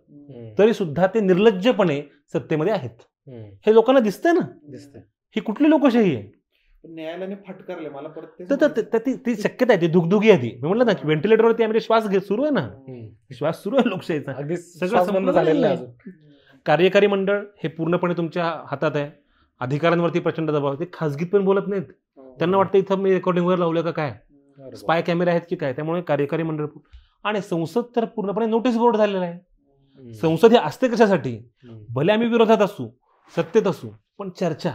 तरी सुद्धा ते निर्लज्जपणे सत्तेमध्ये आहेत. हे लोकांना दिसतंय ना. ही कुठली लोकशाही आहे? न्यायालयाने फटकारले मला परत ती शक्यता आहे, ती दुगदुगी आहे. ती मी म्हटलं ना की व्हेंटिलेटरवरती आम्ही श्वास सुरू आहे ना, श्वास सुरू आहे लोकशाहीचा. सगळं बंद झालेलं आहे. कार्यकारी मंडळ हे पूर्णपणे तुमच्या हातात आहे. अधिकाऱ्यांवरती प्रचंड दबाव. ते खासगीत पण बोलत नाहीत. त्यांना वाटतं इथं मी रेकॉर्डिंगवर लावलं का काय, स्पाय कॅमेरे आहेत की काय. त्यामुळे कार्यकारी मंडळ आणि संसद तर पूर्णपणे नोटीस बोर्ड झालेला आहे. संसद हे असते कशासाठी? भले आम्ही विरोधात असू, सत्तेत असू, पण चर्चा,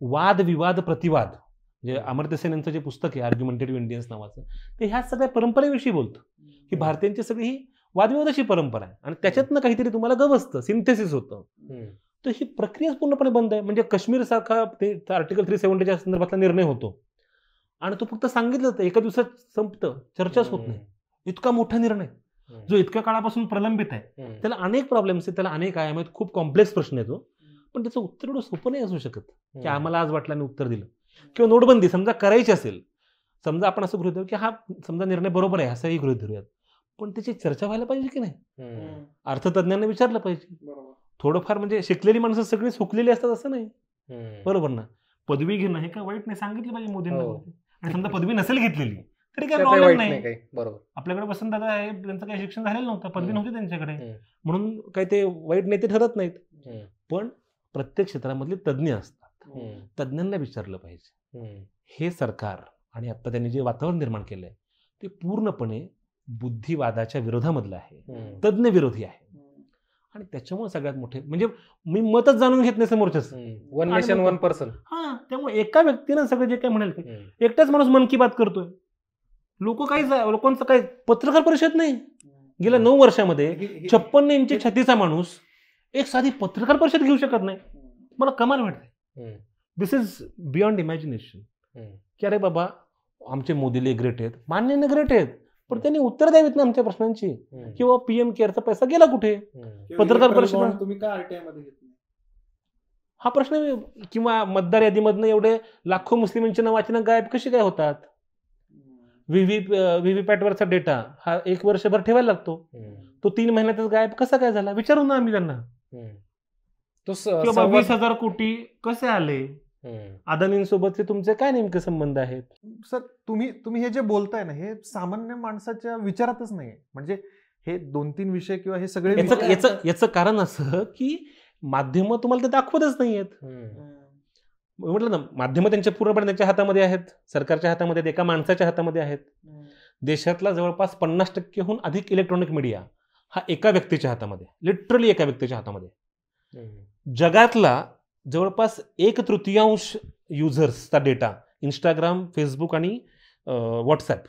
वाद विवाद प्रतिवाद, म्हणजे अमर्त्य सेन यांचं जे पुस्तक आहे आर्ग्युमेंटेटिव्ह इंडियन्स नावाचं, ते ह्या सगळ्या परंपरेविषयी बोलतं की भारतीयांची सगळी ही वादविवादाची परंपरा आहे आणि त्याच्यातनं काहीतरी तुम्हाला गवसतं, सिंथेसिस होतं. तर ही प्रक्रिया पूर्णपणे बंद आहे. म्हणजे काश्मीर सारखा ते आर्टिकल 370च्या संदर्भातला निर्णय होतो आणि तो फक्त सांगितलं होतं, एका दिवसात संपतं, चर्चाच होत नाही. इतका मोठा निर्णय जो इतक्या काळापासून प्रलंबित आहे, त्याला अनेक प्रॉब्लेम्स आहेत, त्याला अनेक आयाम आहेत, खूप कॉम्प्लेक्स प्रश्न येतो. पण त्याचं उत्तर एवढं सोपं नाही असू शकत की आम्हाला आज वाटलं आणि उत्तर दिलं. किंवा नोटबंदी समजा करायची असेल, समजा आपण असं गृहीत धरू की हा समजा निर्णय बरोबर आहे असंही गृहीत धरूयात, पण त्याची चर्चा व्हायला पाहिजे की नाही? अर्थतज्ञांना विचारलं पाहिजे. थोडंफार म्हणजे शिकलेली माणसं सगळी सुकलेली असतात असं नाही, बरोबर ना? पदवी घेणं हे काय वाईट नाही, सांगितलं पाहिजे मोदींना. आणि समजा पदवी नसेल घेतलेली तरी काय प्रॉब्लेम नाही. बरोबर, आपल्याकडे वसंतदादा आहे, त्यांचं काही शिक्षण झालेलं नव्हतं, पदवी नव्हती त्यांच्याकडे, म्हणून काही ते वाईट नेते ठरत नाहीत. पण प्रत्येक क्षेत्रामधले तज्ज्ञ असतात, तज्ज्ञांना विचारलं पाहिजे. हे सरकार आणि आता त्यांनी जे वातावरण निर्माण केलंय ते पूर्णपणे बुद्धिवादाच्या विरोधामधलं आहे, तज्ज्ञ विरोधी आहे. आणि त्याच्यामुळे सगळ्यात मोठे म्हणजे मी मतच जाणून घेत नाही समोरच्याच. One nation one person. त्यामुळे एका व्यक्तीनं सगळं जे काय म्हणाल, एकटाच माणूस मन की बात करतोय. लोकांचं काही पत्रकार परिषद नाही. गेल्या 9 वर्षामध्ये 56 इंची छातीचा माणूस एक साधी पत्रकार परिषद घेऊ शकत नाही. मला कमाल वाटते. दिस इज बियॉन्ड इमॅजिनेशन. की अरे बाबा आमचे मोदीले ग्रेट आहेत, मान्य ग्रेट आहेत, पण त्यांनी उत्तर द्यावीत ना आमच्या प्रश्नांची. किंवा पीएम केअरचा पैसा गेला कुठे? पत्रकार परिषद तुम्ही का आरटीआय मध्ये घेतली हा प्रश्न. किंवा मतदार यादीमधनं एवढे लाखो मुस्लिमांची नाव अचानक गायब कशी काय होतात? व्हीव्हीपॅटवरचा डेटा हा 1 वर्षभर ठेवायला लागतो, तो 3 महिन्यातच गायब कसा काय झाला? विचारू ना आम्ही त्यांना. 20,000 कोटी कसे आले? अदानींसोबतचे तुमचे काय नेमके संबंध आहेत? सर तुम्ही हे जे बोलताय ना, हे सामान्य माणसाच्या विचारातच नाही. म्हणजे हे 2-3 विषय किंवा हे सगळे याचं कारण असं की माध्यमं तुम्हाला ते दाखवतच नाहीयेत. म्हटलं ना, माध्यमं त्यांच्या पूर्णपणे त्यांच्या हातामध्ये आहेत, सरकारच्या हातामध्ये आहेत, एका माणसाच्या हातामध्ये आहेत. देशातला जवळपास 50%हून अधिक इलेक्ट्रॉनिक मीडिया हा एका व्यक्तीच्या हातामध्ये, लिटरली एका व्यक्तीच्या हातामध्ये. जगातला जवळपास 1/3 युजर्सचा डेटा इंस्टाग्राम, फेसबुक आणि व्हॉट्सॲप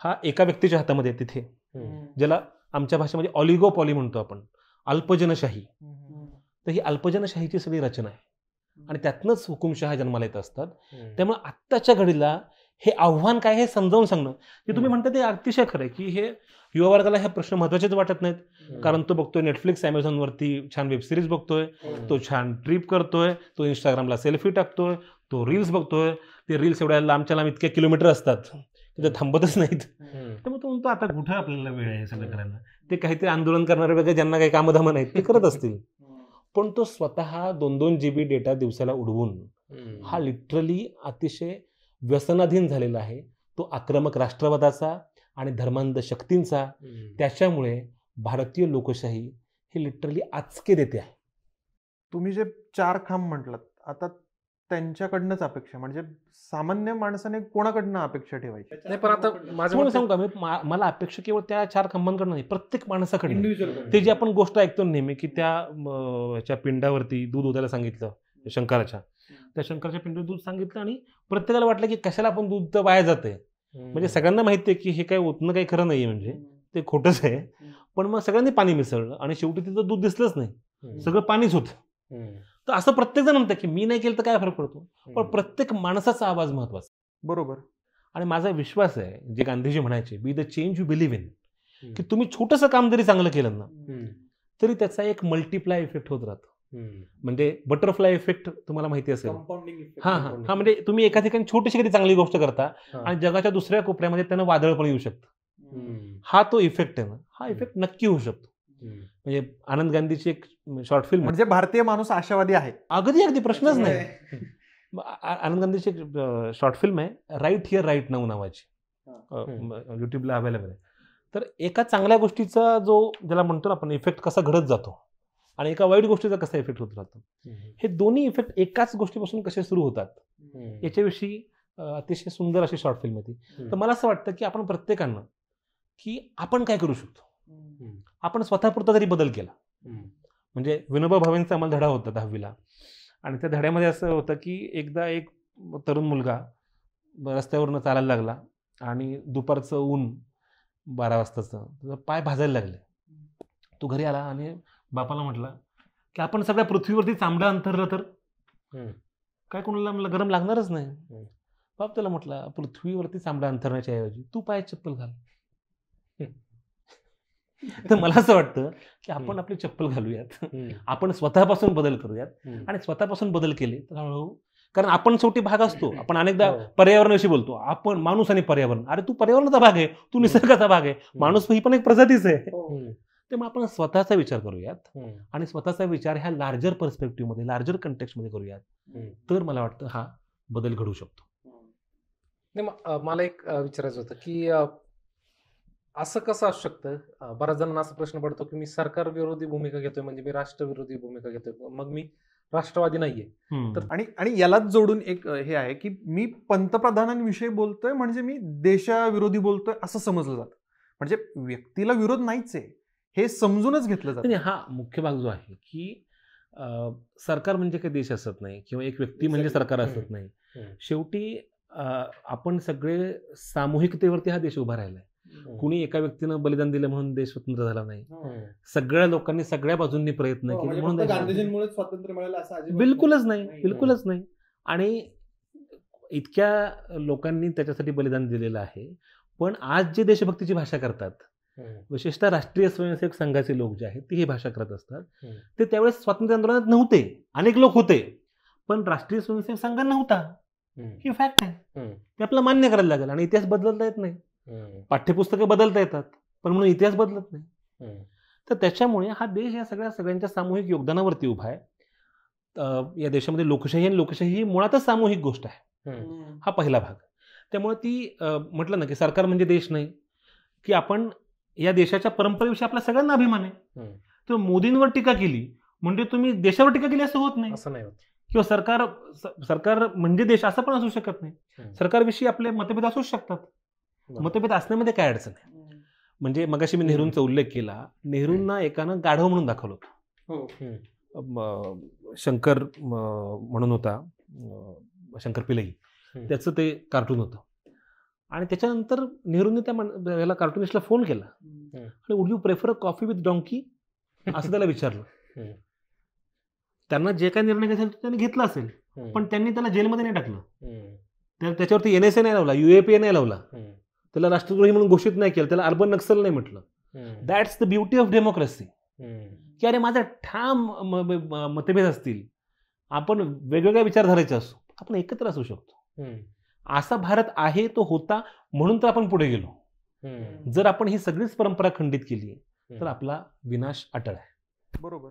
हा एका व्यक्तीच्या हातामध्ये आहे तिथे, ज्याला आमच्या भाषेमध्ये ऑलिगोपॉली म्हणतो आपण, अल्पजनशाही. तर ही अल्पजनशाहीची सगळी रचना आहे आणि त्यातनंच हुकुमशहा जन्माला येत असतात. त्यामुळे आत्ताच्या घडीला हे आव्हान काय हे समजावून सांगणं, की तुम्ही म्हणता ते अतिशय खरं आहे, की हे युवा वर्गाला हे प्रश्न महत्त्वाचेच वाटत नाहीत. कारण तो बघतोय नेटफ्लिक्स, ॲमेझॉनवरती छान वेबसिरीज बघतोय, तो छान ट्रिप करतोय, तो इंस्टाग्रामला सेल्फी टाकतोय, तो रील्स बघतोय. ते रील्स एवढ्या लांबच्या लांब इतक्या किलोमीटर असतात, तिथे थांबतच नाहीत. त्यामुळे तो म्हणतो आता कुठं आपल्याला वेळ आहे हे सगळं करायला. ते काहीतरी आंदोलन करणारे वगैरे ज्यांना काही कामधामं नाहीत ते करत असतील, पण तो स्वतः 2-2 GB डेटा दिवसाला उडवून हा लिटरली अतिशय व्यसनाधीन झालेला आहे. तो आक्रमक राष्ट्रवादाचा आणि धर्मांध शक्तींचा. त्याच्यामुळे भारतीय लोकशाही हे लिटरली आचके देते आहे. तुम्ही जे 4 खांब म्हटलात, आता त्यांच्याकडनंच अपेक्षा, म्हणजे सामान्य माणसाने कोणाकडनं अपेक्षा ठेवायची? नाही, पण आता तुम्हाला सांगू का, मला अपेक्षा केवळ त्या 4 खांबांकडनं नाही, प्रत्येक माणसाकडनं. ते जी आपण गोष्ट ऐकतो नेहमी, की त्या पिंडावरती दूध ओतायला सांगितलं शंकराच्या, त्या शंकराच्या पिंडीवर दूध सांगितलं आणि प्रत्येकाला वाटलं की कशाला आपण दूध तर वाया जाते. म्हणजे सगळ्यांना माहिती आहे की हे काय ओतणं काही खरं नाहीये, म्हणजे ते खोटंच आहे. पण मग सगळ्यांनी पाणी मिसळलं आणि शेवटी तिथं दूध दिसलंच नाही, सगळं पाणीच होतं. तर असं प्रत्येक जण म्हणतं की मी नाही केलं तर काय फरक पडतो, पण प्रत्येक माणसाचा आवाज महत्वाचा. बरोबर. आणि माझा विश्वास आहे, जे गांधीजी म्हणायचे, be the change you believe in, की तुम्ही छोटंसं काम जरी चांगलं केलं ना तरी त्याचा एक मल्टिप्लाय इफेक्ट होत राहतो. म्हणजे बटरफ्लाय इफेक्ट तुम्हाला माहिती असेल. हा म्हणजे तुम्ही एका ठिकाणी छोटीशी कधी चांगली गोष्ट करता आणि जगाच्या दुसऱ्या कोपऱ्यामध्ये त्यानं वादळ पण येऊ शकतं. हा तो इफेक्ट आहे ना, हा इफेक्ट नक्की होऊ शकतो. म्हणजे आनंद गांधीची एक शॉर्ट फिल्म, म्हणजे भारतीय माणूस आशावादी आहे. अगदी प्रश्नच नाही. आनंद गांधीची एक शॉर्ट फिल्म आहे, राईट हिअर राईट नाऊ नावाची, युट्यूबला अवेलेबल आहे. तर एका चांगल्या गोष्टीचा जो ज्याला म्हणतो ना आपण इफेक्ट कसा घडत जातो आणि एका वाईट गोष्टीचा कसा इफेक्ट होत राहतो, हे दोन्ही इफेक्ट एकाच गोष्टीपासून कसे सुरू होतात याच्याविषयी अतिशय सुंदर अशी शॉर्ट फिल्म होती. तर मला असं वाटतं की आपण प्रत्येकानं की आपण काय करू शकतो, आपण स्वतःपुरता जरी बदल केला. म्हणजे विनोबा भावेंचा आम्हाला धडा होता 10वीला, आणि त्या धड्यामध्ये असं होतं की एकदा एक तरुण मुलगा रस्त्यावरनं चालायला लागला आणि दुपारचं ऊन 12 वाजताचं, पाय भाजायला लागले. तो घरी आला आणि बापाला म्हटला की आपण सगळ्या पृथ्वीवरती चांबडं अंतरलं तर काय कोणाला गरम लागणारच नाही. बाप त्याला म्हटला, पृथ्वीवरती चांबडं अंतरण्याच्या ऐवजी तू पायात चप्पल घाल. तर मला असं वाटतं की आपण आपली चप्पल घालूयात, आपण स्वतःपासून बदल करूयात, आणि स्वतःपासून बदल केले तर हळूहळू, कारण आपण शेवटी भाग असतो. आपण अनेकदा पर्यावरणाविषयी बोलतो, आपण माणूस आणि पर्यावरण, अरे तू पर्यावरणाचा भाग आहे, तू निसर्गाचा भाग आहे, माणूस ही पण एक प्रजातीच आहे. तेव्हा आपण स्वतःचा विचार करूयात आणि स्वतःचा विचार ह्या लार्जर पर्स्पेक्टिव्हमध्ये, लार्जर कंटेक्स्टमध्ये करूयात, तर मला वाटतं हा बदल घडू शकतो. मला एक विचारायचं होतं की असं कसं असू शकतं, बऱ्याच जणांना असा प्रश्न पडतो की मी सरकार विरोधी भूमिका घेतोय, म्हणजे मी राष्ट्रविरोधी भूमिका घेतोय, मग मी राष्ट्रवादी नाहीये. तर आणि यालाच जोडून एक हे आहे की मी पंतप्रधानांविषयी बोलतोय म्हणजे मी देशाविरोधी बोलतोय असं समजलं जातं. म्हणजे व्यक्तीला विरोध नाहीच आहे हे समजूनच घेतलं जातं. हा मुख्य भाग जो आहे की सरकार म्हणजे काही देश असत नाही किंवा एक व्यक्ती म्हणजे सरकार असत नाही. शेवटी आपण सगळे सामूहिकतेवरती हा देश उभा राहिलाय. कुणी एका व्यक्तीनं बलिदान दिलं म्हणून देश स्वतंत्र झाला नाही. सगळ्या लोकांनी सगळ्या बाजूंनी प्रयत्न केले म्हणून गांधीजींमुळे स्वातंत्र्य मिळालं असं बिलकुलच नाही. आणि इतक्या लोकांनी त्याच्यासाठी बलिदान दिलेलं आहे. पण आज जे देशभक्तीची भाषा करतात, विशेषतः राष्ट्रीय स्वयंसेवक संघाचे लोक जे आहेत ते ही भाषा करत असतात, ते त्यावेळेस स्वातंत्र्य आंदोलनात नव्हते. अनेक लोक होते पण राष्ट्रीय स्वयंसेवक संघ नव्हता. ही फॅक्ट आहे, ते आपलं मान्य करायला लागेल. आणि इतिहास बदलता येत नाही, पाठ्यपुस्तकं बदलता येतात पण म्हणून इतिहास बदलत नाही. तर त्याच्यामुळे हा देश या सगळ्यांच्या सामूहिक योगदानावरती उभा आहे. या देशामध्ये लोकशाही आणि लोकशाही ही मुळातच सामूहिक गोष्ट आहे. हा पहिला भाग. त्यामुळे ती म्हटलं ना की सरकार म्हणजे देश नाही, की आपण या देशाच्या परंपरेविषयी आपल्या सगळ्यांना अभिमान आहे. तर मोदींवर टीका केली म्हणजे तुम्ही देशावर टीका केली असं होत नाही. असं नाही होत. किंवा सरकार म्हणजे देश असं पण असू शकत नाही. सरकारविषयी आपले मतभेद असूच शकतात. मतभेद असण्यामध्ये काय अडचण आहे. म्हणजे मगाशी मी नेहरूंचा उल्लेख केला. नेहरूंना एकानं गाढव म्हणून दाखवलं होतं. शंकर म्हणून होता, शंकर पिल्लई, त्याचं ते कार्टून होतं. आणि त्याच्यानंतर नेहरूंनी त्या याला कार्टुनिस्टला फोन केला आणि would you prefer coffee with donkey असं त्याला विचारलं. त्यांना जे काही निर्णय घ्यायचा त्यांनी घेतला असेल, पण त्यांनी त्याला जेलमध्ये नाही टाकलं. त्याच्यावरती NSA नाही लावला, UAPA नाही लावला, त्याला राष्ट्रद्रोही म्हणून घोषित नाही केलं, त्याला अर्बन नक्सल नाही म्हटलं. That's the beauty of democracy. की अरे माझा ठाम मतभेद असतील, आपण वेगवेगळ्या विचारधारेचे असू, आपण एकत्र असू शकतो. असा भारत आहे, तो होता, म्हणून तर आपण पुढे गेलो. जर आपण ही सगळीच परंपरा खंडित केली तर आपला विनाश अटळ आहे. बरोबर.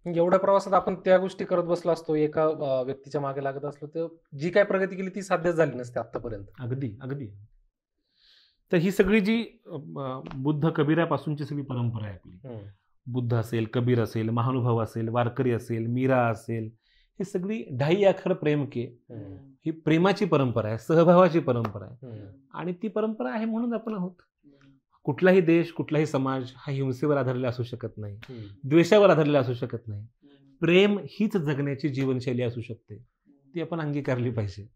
एवढ्या प्रवासात आपण त्या गोष्टी करत बसलो असतो, एका व्यक्तीच्या मागे लागत असलो, तर जी काय प्रगती केली ती साध्यच झाली नसते आतापर्यंत. अगदी अगदी. तर ही सगळी जी बुद्ध कबीरापासूनची सगळी परंपरा आहे आपली, बुद्ध असेल, कबीर असेल, महानुभाव असेल, वारकरी असेल, मीरा असेल, ही सगळी ढाई आखर प्रेम के, ही प्रेमाची परंपरा आहे, सहभावाची परंपरा आहे. आणि ती परंपरा आहे म्हणून आपण आहोत. कुठलाही देश, कुठलाही समाज हा हिंसेवर आधारलेला असू शकत नाही, द्वेषावर आधारलेला असू शकत नाही. प्रेम हीच जगण्याची जीवनशैली असू शकते, ती आपण अंगीकारली पाहिजे.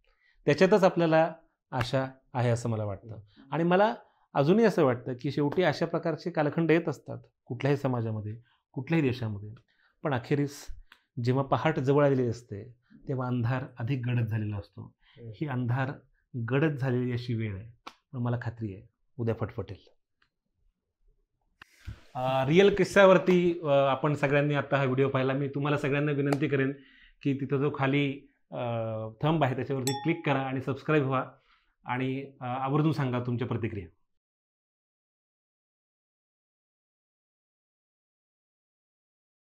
त्याच्यातच आपल्याला आशा आहे असं मला वाटतं. आणि मला अजूनही असं वाटतं की शेवटी अशा प्रकारचे कालखंड येत असतात कुठल्याही समाजामध्ये, कुठल्याही देशामध्ये, पण अखेरीस जेव्हा पहाट जवळ आलेली असते तेव्हा अंधार अधिक गडद झालेला असतो. ही अंधार गडद झालेली अशी वेळ आहे, पण मला खात्री आहे उद्या फटफटेल. रिअल किस्सावरती आपण सगळ्यांनी आता हा व्हिडिओ पाहिला. मी तुम्हाला सगळ्यांना विनंती करेन की तिथं जो खाली थंब आहे त्याच्यावरती क्लिक करा आणि सबस्क्राईब व्हा आणि आवर्जून सांगा तुमच्या प्रतिक्रिया.